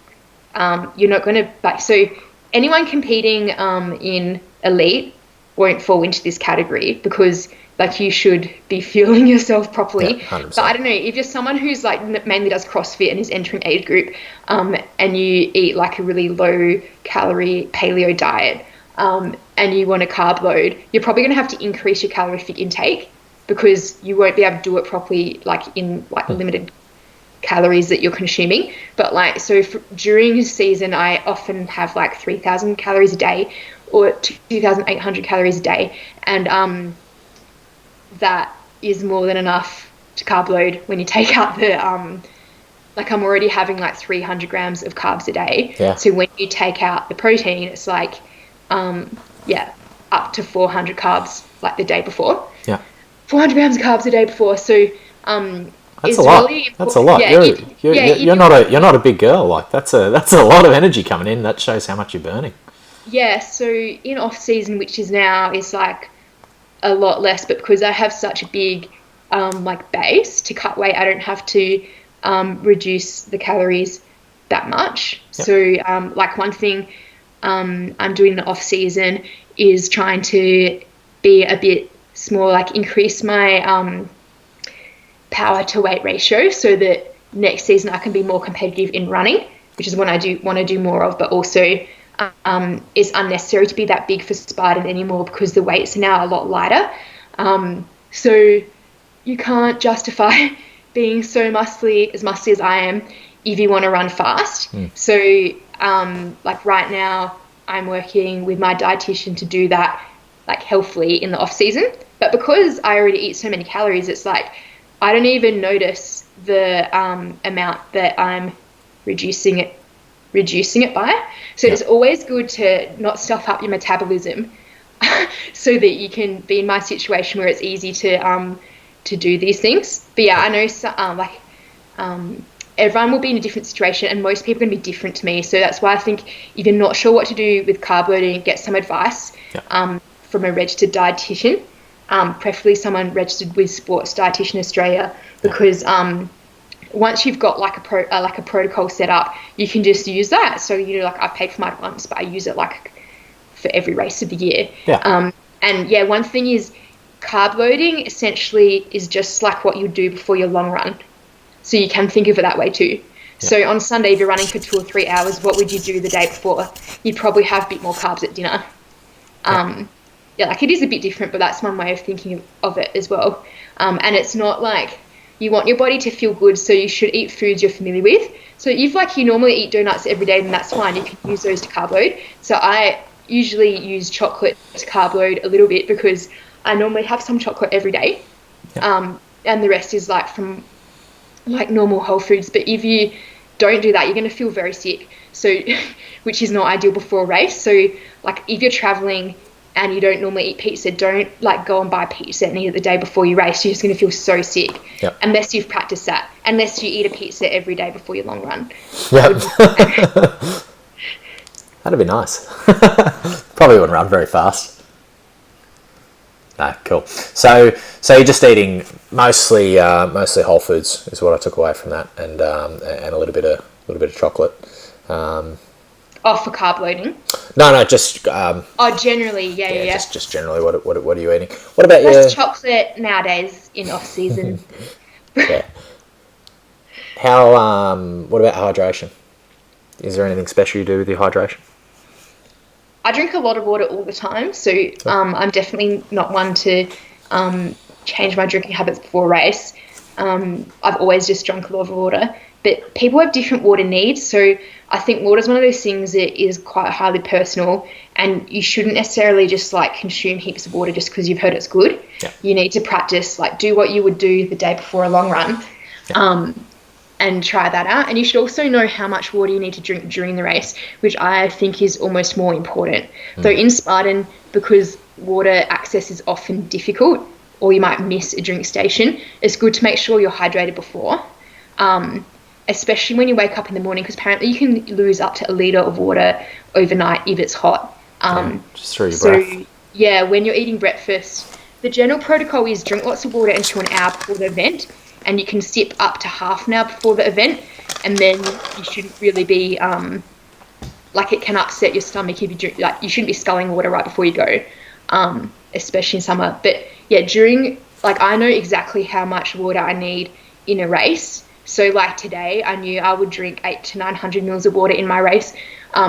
you're not going to like. So anyone competing in elite won't fall into this category, because like you should be fueling yourself properly. But I don't know, if you're someone who's like mainly does CrossFit and is entering age group, and you eat like a really low calorie paleo diet, and you want to carb load, you're probably going to have to increase your calorific intake, because you won't be able to do it properly like in like limited calories that you're consuming. But like, so during the season, I often have like 3,000 calories a day or 2,800 calories a day, and that is more than enough to carb load when you take out the like I'm already having like 300 grams of carbs a day. So when you take out the protein, it's like up to 400 carbs like the day before. 400 grams of carbs a day before. So that's a lot. Really, that's a lot. You're not a big girl. Like that's a lot of energy coming in. That shows how much you're burning. Yeah. So in off season, which is now, is like a lot less, but because I have such a big like base to cut weight, I don't have to reduce the calories that much. So like one thing I'm doing in the off season is trying to be a bit small, like increase my power to weight ratio, so that next season I can be more competitive in running, which is what I do want to do more of. But also it's unnecessary to be that big for Spartan anymore, because the weights are now a lot lighter. So you can't justify being so muscly as I am if you want to run fast. So like right now I'm working with my dietitian to do that like healthily in the off season. But because I already eat so many calories, it's like I don't even notice the amount that I'm reducing it by. So it's always good to not stuff up your metabolism so that you can be in my situation where it's easy to do these things. But yeah, I know everyone will be in a different situation, and most people are going to be different to me. So that's why I think if you're not sure what to do with carb loading, get some advice from a registered dietitian. Preferably someone registered with Sports Dietitian Australia, because once you've got like a protocol set up, you can just use that. So like I've paid for mine once, but I use it like for every race of the year. And one thing is, carb loading essentially is just like what you do before your long run. So you can think of it that way too. So on Sunday, if you're running for 2 or 3 hours, what would you do the day before? You'd probably have a bit more carbs at dinner. Like it is a bit different, but that's one way of thinking of it as well. And it's not like you want your body to feel good, so you should eat foods you're familiar with. So if like you normally eat donuts every day, then that's fine. You can use those to carb load. So I usually use chocolate to carb load a little bit, because I normally have some chocolate every day. And the rest is like from like normal whole foods. But if you don't do that, you're going to feel very sick. So, which is not ideal before a race. So like if you're traveling and you don't normally eat pizza, don't like go and buy pizza and eat it the day before you race. You're just going to feel so sick. Yep. Unless you've practiced that, unless you eat a pizza every day before your long run. Yep. That'd be nice. Probably wouldn't run very fast. No, cool. So you're just eating mostly whole foods is what I took away from that, and a little bit of chocolate. For carb loading? No, just generally, yeah. Just generally, what are you eating? What about less chocolate nowadays in off season? Yeah. How? What about hydration? Is there anything special you do with your hydration? I drink a lot of water all the time, so I'm definitely not one to change my drinking habits before a race. I've always just drunk a lot of water, but people have different water needs, so I think water is one of those things that is quite highly personal, and you shouldn't necessarily just like consume heaps of water just because you've heard it's good. Yeah. You need to practice, like do what you would do the day before a long run. And try that out. And you should also know how much water you need to drink during the race, which I think is almost more important. Though in Spartan, because water access is often difficult or you might miss a drink station, it's good to make sure you're hydrated before, especially when you wake up in the morning, because apparently you can lose up to a litre of water overnight if it's hot. Just through your breath. Yeah, when you're eating breakfast, the general protocol is drink lots of water until an hour before the event, and you can sip up to half an hour before the event, and then you shouldn't really be it can upset your stomach if you drink, like you shouldn't be sculling water right before you go, especially in summer. But yeah, during, like, I know exactly how much water I need in a race. So like today I knew I would drink 800 to 900 mils of water in my race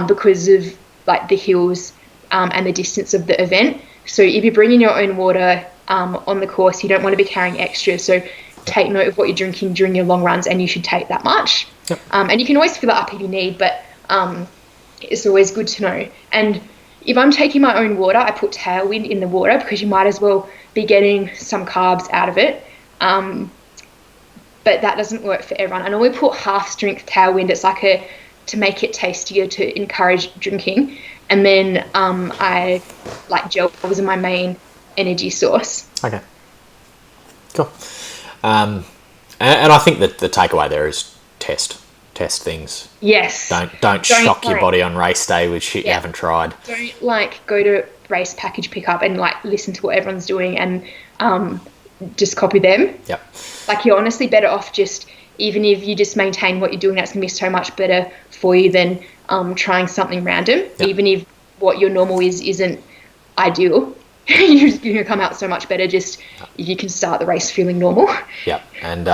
because of like the hills and the distance of the event. So if you're bringing your own water on the course, you don't want to be carrying extra. So take note of what you're drinking during your long runs, and you should take that much. Yep. And you can always fill it up if you need, but it's always good to know. And if I'm taking my own water, I put Tailwind in the water because you might as well be getting some carbs out of it. But that doesn't work for everyone. I normally put half strength Tailwind. It's like to make it tastier, to encourage drinking. And then I like gel was my main energy source. Okay. Cool. And I think that the takeaway there is test things. Yes. Don't shock your body on race day with shit you haven't tried. Don't like go to race package pickup and like listen to what everyone's doing and just copy them. Yep. Like you're honestly better off just, even if you just maintain what you're doing, that's gonna be so much better for you than trying something random. Yep. Even if what your normal isn't ideal. You're going to come out so much better just if you can start the race feeling normal. Yeah, and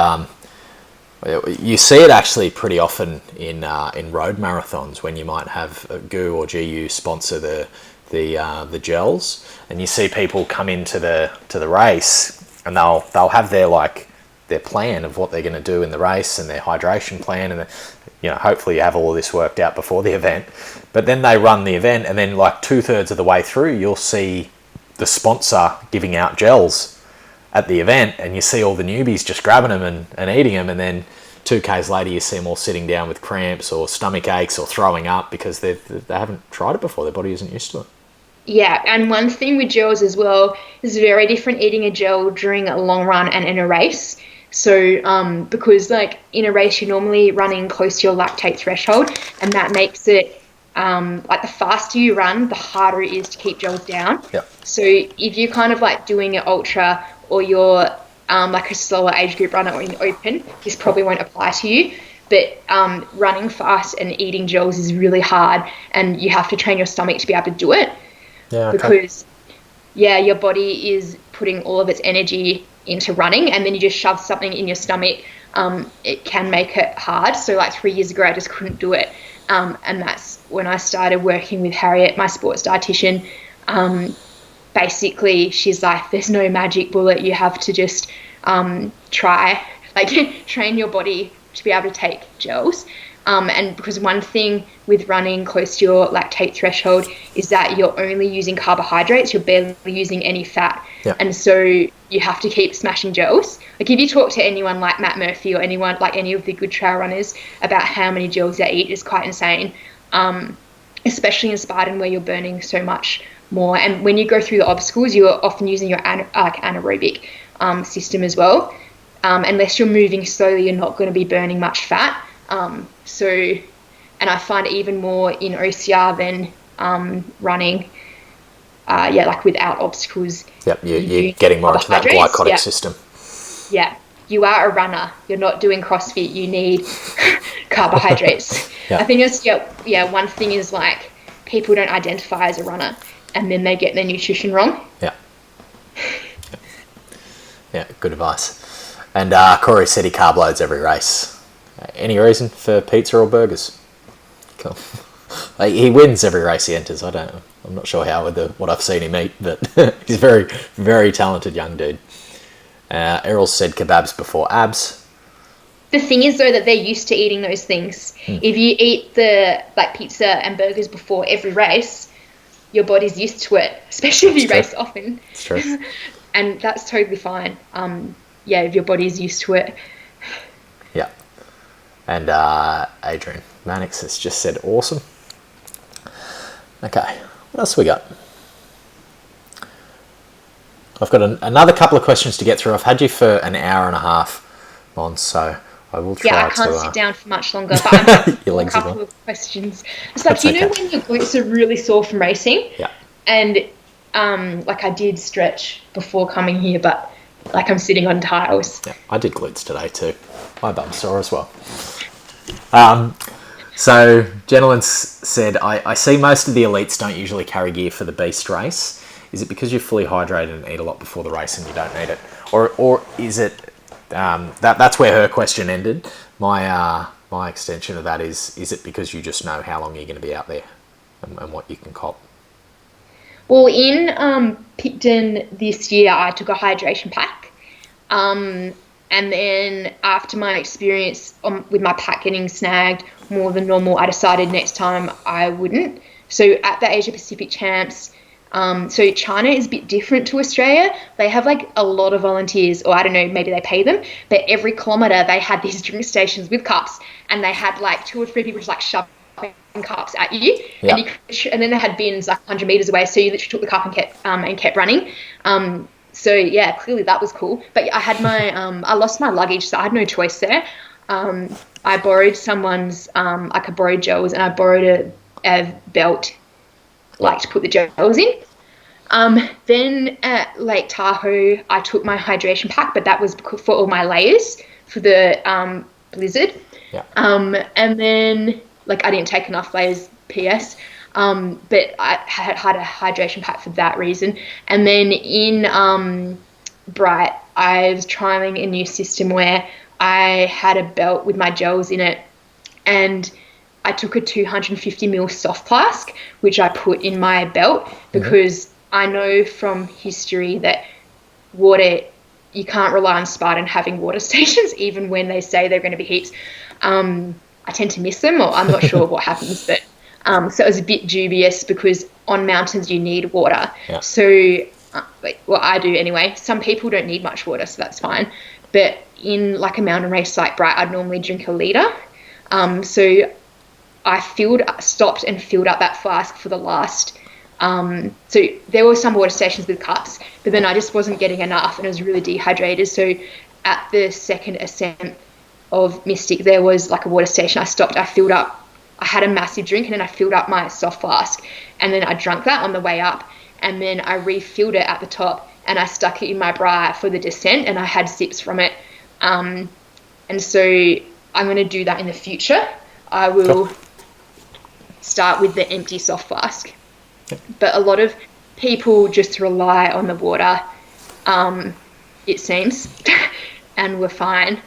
you see it actually pretty often in road marathons when you might have a GU or GU sponsor the gels, and you see people come into the race and they'll have their plan of what they're going to do in the race and their hydration plan, and hopefully you have all of this worked out before the event. But then they run the event, and then like 2/3 of the way through, you'll see the sponsor giving out gels at the event, and you see all the newbies just grabbing them and eating them, and then 2Ks later you see them all sitting down with cramps or stomach aches or throwing up because they haven't tried it before. Their body isn't used to it. Yeah, and one thing with gels as well is very different eating a gel during a long run and in a race. So because like in a race you're normally running close to your lactate threshold, and that makes it like the faster you run, the harder it is to keep gels down. Yep. So if you're kind of like doing an ultra or you're like a slower age group runner or in open, this probably won't apply to you. But running fast and eating gels is really hard, and you have to train your stomach to be able to do it. Yeah. Okay. Because your body is putting all of its energy into running, and then you just shove something in your stomach. It can make it hard. So like 3 years ago, I just couldn't do it. And that's when I started working with Harriet, my sports dietitian. Basically, she's like, there's no magic bullet. You have to just train your body to be able to take gels. And because one thing with running close to your lactate threshold is that you're only using carbohydrates, you're barely using any fat. Yep. And so you have to keep smashing gels. Like if you talk to anyone like Matt Murphy or anyone like any of the good trail runners about how many gels they eat, it's quite insane. Especially in Spartan where you're burning so much more. And when you go through the obstacles, you're often using your anaerobic system as well. Unless you're moving slowly, you're not going to be burning much fat. And I find it even more in OCR than running. Like without obstacles. Yep, you're getting more into that glycotic system. Yeah, you are a runner. You're not doing CrossFit. You need carbohydrates. I think it's one thing is like people don't identify as a runner, and then they get their nutrition wrong. Yeah, good advice. And Corey said he carb loads every race. Any reason for pizza or burgers? Cool. He wins every race he enters. I'm not sure how with what I've seen him eat, but he's a very, very talented young dude. Errol said kebabs before abs. The thing is, though, that they're used to eating those things. If you eat the pizza and burgers before every race, your body's used to it, especially if you race often. It's true. And that's totally fine. If your body's used to it. Yeah. And Adrian Mannix has just said awesome. Okay, what else we got? I've got another couple of questions to get through. I've had you for an hour and a half, Mon, so I will try to... Yeah, I can't sit down for much longer, but I have a couple of questions. It's like, know when your glutes are really sore from racing? Yeah. And, I did stretch before coming here, but, I'm sitting on tiles. Yeah, I did glutes today too. My bum's sore as well. So, gentleman said, I see most of the elites don't usually carry gear for the beast race. Is it because you're fully hydrated and eat a lot before the race and you don't need it? Or is it... that's where her question ended. My extension of that is it because you just know how long you're going to be out there and what you can cop? Well, in Picton this year, I took a hydration pack. And then after my experience with my pack getting snagged more than normal, I decided next time I wouldn't. So at the Asia Pacific Champs, so China is a bit different to Australia. They have a lot of volunteers, or I don't know, maybe they pay them, but every kilometre they had these drink stations with cups, and they had 2 or 3 people just shoving cups at you, and then they had bins 100 metres away, so you literally took the cup and kept running. So yeah, clearly that was cool. But I had my, I lost my luggage, so I had no choice there. I borrowed someone's, I borrowed gels, and I borrowed a belt, to put the gels in. Then at Lake Tahoe, I took my hydration pack, but that was for all my layers for the blizzard. Yeah. And then, I didn't take enough layers, PS. But I had a hydration pack for that reason. And then in Bright, I was trialing a new system where I had a belt with my gels in it, and I took a 250ml soft flask, which I put in my belt because I know from history that water, you can't rely on Spartan having water stations, even when they say they're going to be heaps. I tend to miss them, or I'm not sure what happens, but so it was a bit dubious because on mountains you need water. Yeah. So, well, I do anyway. Some people don't need much water, so that's fine. But in a mountain race like Bright, I'd normally drink a litre. So I stopped and filled up that flask for the last. So there were some water stations with cups, but then I just wasn't getting enough and I was really dehydrated. So at the second ascent of Mystic, there was a water station. I stopped, I filled up. I had a massive drink, and then I filled up my soft flask, and then I drank that on the way up, and then I refilled it at the top, and I stuck it in my bra for the descent, and I had sips from it. And so I'm going to do that in the future. I will start with the empty soft flask. But a lot of people just rely on the water, it seems, and we're fine.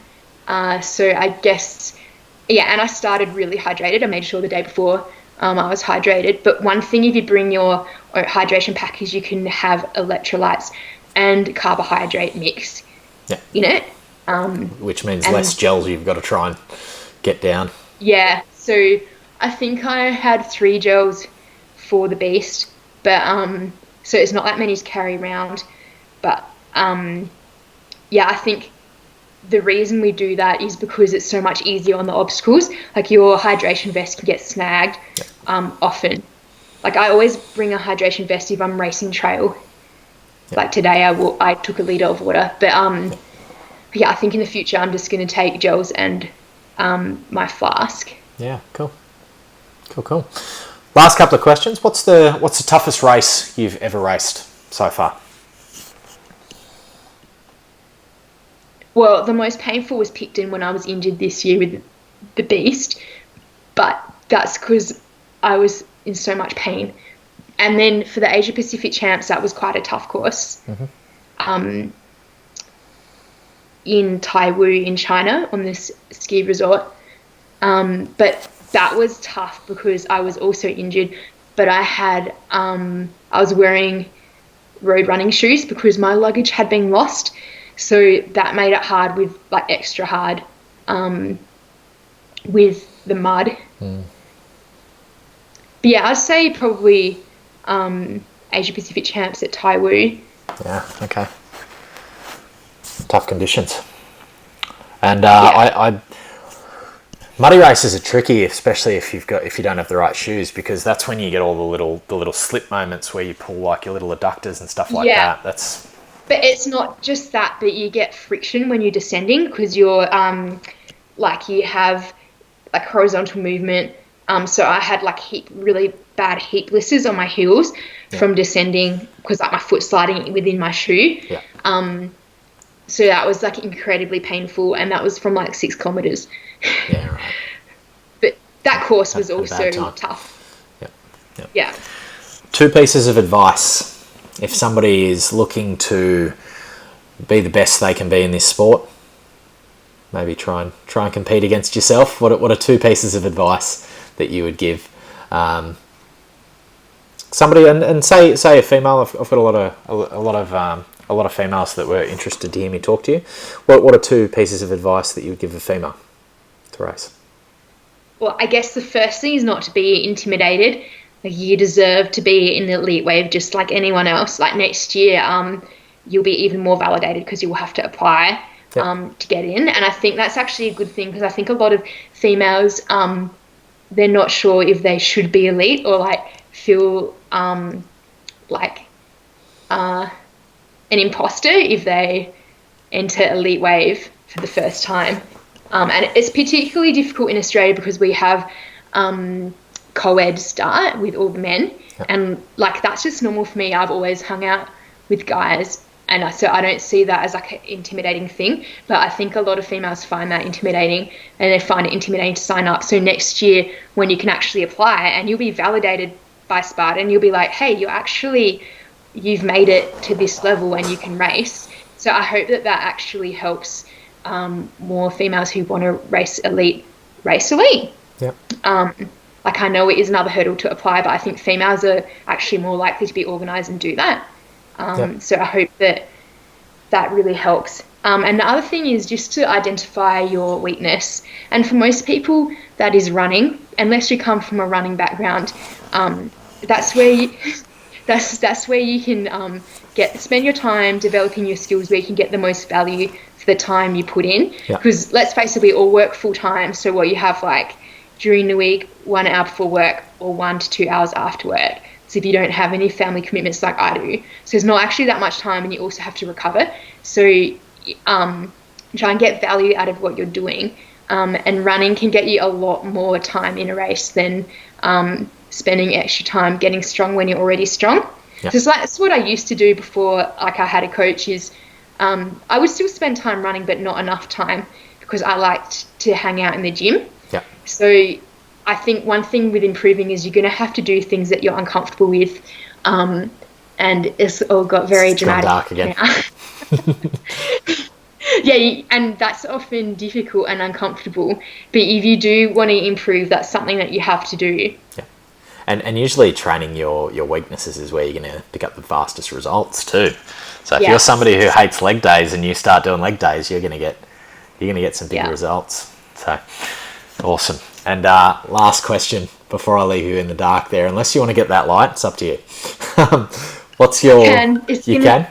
So I guess... Yeah, and I started really hydrated. I made sure the day before I was hydrated. But one thing, if you bring your hydration pack, is you can have electrolytes and carbohydrate mix in it. Which means less gels you've got to try and get down. Yeah, so I think I had 3 gels for the beast. But so it's not that many to carry around. But I think... the reason we do that is because it's so much easier on the obstacles. Your hydration vest can get snagged often. like I always bring a hydration vest if I'm racing trail. Like today I took a litre of water, but I think in the future I'm just going to take gels and my flask. Yeah, cool. Last couple of questions. What's the toughest race you've ever raced so far? Well, the most painful was Picton when I was injured this year with the beast, but that's because I was in so much pain. And then for the Asia Pacific Champs, that was quite a tough course. In Taiwu in China on this ski resort. But that was tough because I was also injured, but I was wearing road running shoes because my luggage had been lost. So that made it hard extra hard with the mud. But yeah, I'd say probably Asia Pacific Champs at Taiwu. Yeah, okay. Tough conditions. And I muddy races are tricky, especially if you don't have the right shoes, because that's when you get all the little slip moments where you pull like your little adductors and stuff like that. But it's not just that, but you get friction when you're descending because you're you have like horizontal movement. So I had like really bad heat blisters on my heels from descending because like my foot sliding within my shoe. So that was like incredibly painful, and that was from like 6 kilometers. Yeah, right. But that course was also tough. Yeah. 2 pieces of advice if somebody is looking to be the best they can be in this sport. Maybe try and compete against yourself. What are 2 pieces of advice that you would give somebody? And say a female. I've got a lot of females that were interested to hear me talk to you. What are 2 pieces of advice that you would give a female to race? Well, I guess the first thing is not to be intimidated. Like, you deserve to be in the elite wave just like anyone else. Like next year, you'll be even more validated because you will have to apply to get in. And I think that's actually a good thing because I think a lot of females, they're not sure if they should be elite or like feel like an imposter if they enter elite wave for the first time. And it's particularly difficult in Australia because we have co-ed start with all the men. And like that's just normal for me. I've always hung out with guys, and so I don't see that as like an intimidating thing. But I think a lot of females find that intimidating, and they find it intimidating to sign up. So next year when you can actually apply and you'll be validated by Spartan, you'll be like, hey, you've made it to this level and you can race. So I hope that actually helps more females who want to race elite. Like I know it is another hurdle to apply, but I think females are actually more likely to be organised and do that. So I hope that really helps. And the other thing is just to identify your weakness. And for most people, that is running. Unless you come from a running background, that's where you can spend your time developing your skills where you can get the most value for the time you put in. Because let's face it, we all work full time. So what you have like during the week, 1 hour before work or 1 to 2 hours after work. So if you don't have any family commitments like I do, so there's not actually that much time, and you also have to recover. So try and get value out of what you're doing. And running can get you a lot more time in a race than spending extra time getting strong when you're already strong. So that's what I used to do before like I had a coach is I would still spend time running, but not enough time because I liked to hang out in the gym. So I think one thing with improving is you're going to have to do things that you're uncomfortable with. And it's all got very dramatic. Dark again. And that's often difficult and uncomfortable. But if you do want to improve, that's something that you have to do. And usually training your weaknesses is where you're going to pick up the fastest results too. So if you're somebody who hates leg days and you start doing leg days, you're going to get some big results. So awesome. And last question before I leave you in the dark there, unless you want to get that light, it's up to you. What's your... You can?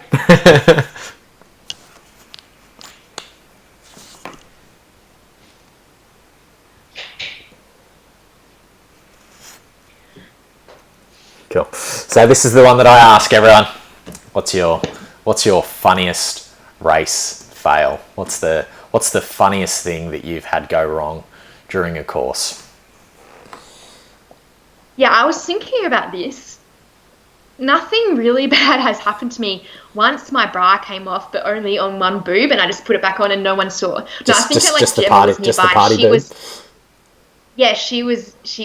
Cool. So this is the one that I ask everyone. What's your funniest race fail? What's the funniest thing that you've had go wrong during a course? Yeah, I was thinking about this. Nothing really bad has happened to me. Once my bra came off, but only on one boob, and I just put it back on and no one saw. No, I think that like Gemma was nearby. She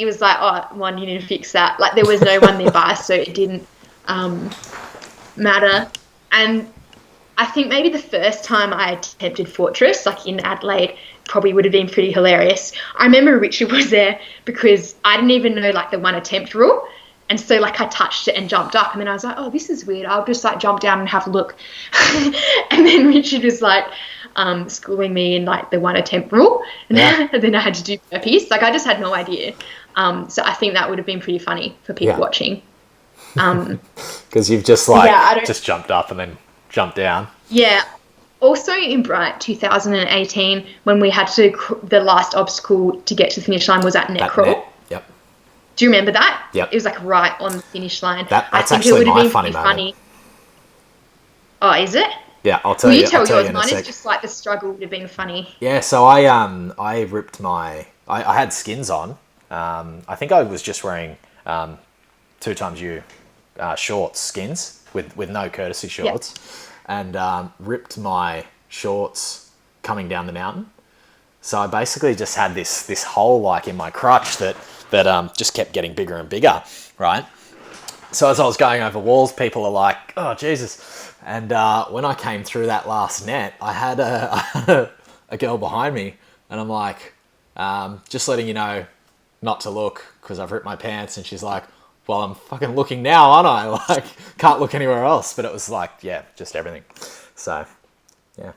was like, oh, one, you need to fix that. Like there was no one nearby, so it didn't matter. And I think maybe the first time I attempted Fortress, like in Adelaide, probably would have been pretty hilarious. I remember Richard was there because I didn't even know like the one attempt rule. And so like I touched it and jumped up, and then I was like, oh, this is weird. I'll just like jump down and have a look. And then Richard was like schooling me in like the one attempt rule. And, and then I had to do burpees. Like I just had no idea. So I think that would have been pretty funny for people watching. Because you've just like just jumped up and then jumped down. Yeah. Also in Bright 2018, when we had to, the last obstacle to get to the finish line was at net crawl. Yep. Do you remember that? Yep. It was like right on the finish line. That's actually my funny moment. Funny. Oh, is it? Yeah, I'll tell you. You tell yours. You Mine is just like the struggle would have been funny. Yeah, so I ripped my... I had skins on. I think I was just wearing 2XU shorts, skins, with no courtesy shorts. Yep. And ripped my shorts coming down the mountain. So I basically just had this hole like in my crotch that just kept getting bigger and bigger, right? So as I was going over walls, people are like, oh, Jesus. And when I came through that last net, I had a girl behind me, and I'm like, just letting you know not to look because I've ripped my pants. And she's like, well, I'm fucking looking now, aren't I? Like, can't look anywhere else. But it was like, yeah, just everything. So, yeah.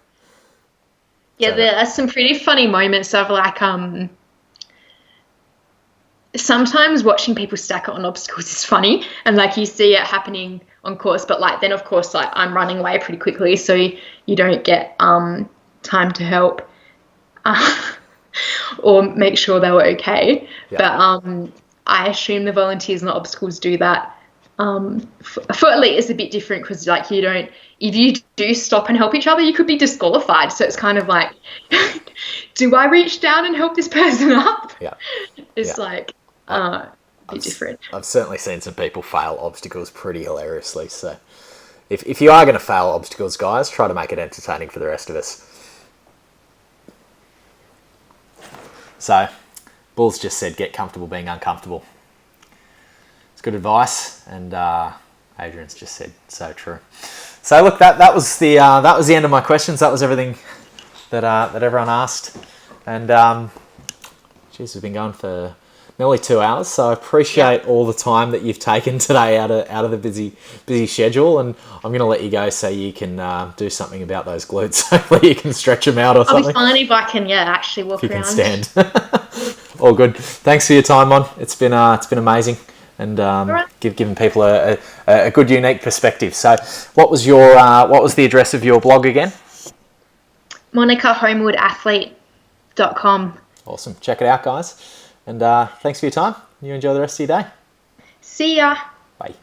Yeah, there are some pretty funny moments of like, sometimes watching people stack it on obstacles is funny, and like you see it happening on course, but like then of course like I'm running away pretty quickly, so you don't get time to help or make sure they were okay. Yeah. But I assume the volunteers on the obstacles do that. For Elite it's a bit different because like you don't, if you do stop and help each other, you could be disqualified. So it's kind of like, do I reach down and help this person up? Yeah, it's like a bit different. I've certainly seen some people fail obstacles pretty hilariously. So if you are going to fail obstacles, guys, try to make it entertaining for the rest of us. So Bulls just said, get comfortable being uncomfortable. It's good advice, and Adrian's just said so true. So look, that was the end of my questions. That was everything that everyone asked, and geez, we've been going for nearly 2 hours. So I appreciate all the time that you've taken today out of the busy schedule, and I'm going to let you go so you can do something about those glutes. Hopefully you can stretch them out or something. I'll be fine if I can, actually walk around. If you can stand. All good. Thanks for your time, Mon. It's been amazing. And giving people a good, unique perspective. So, what was the address of your blog again? MonikaHolmwoodAthlete.com. Awesome. Check it out, guys. And thanks for your time. You enjoy the rest of your day. See ya. Bye.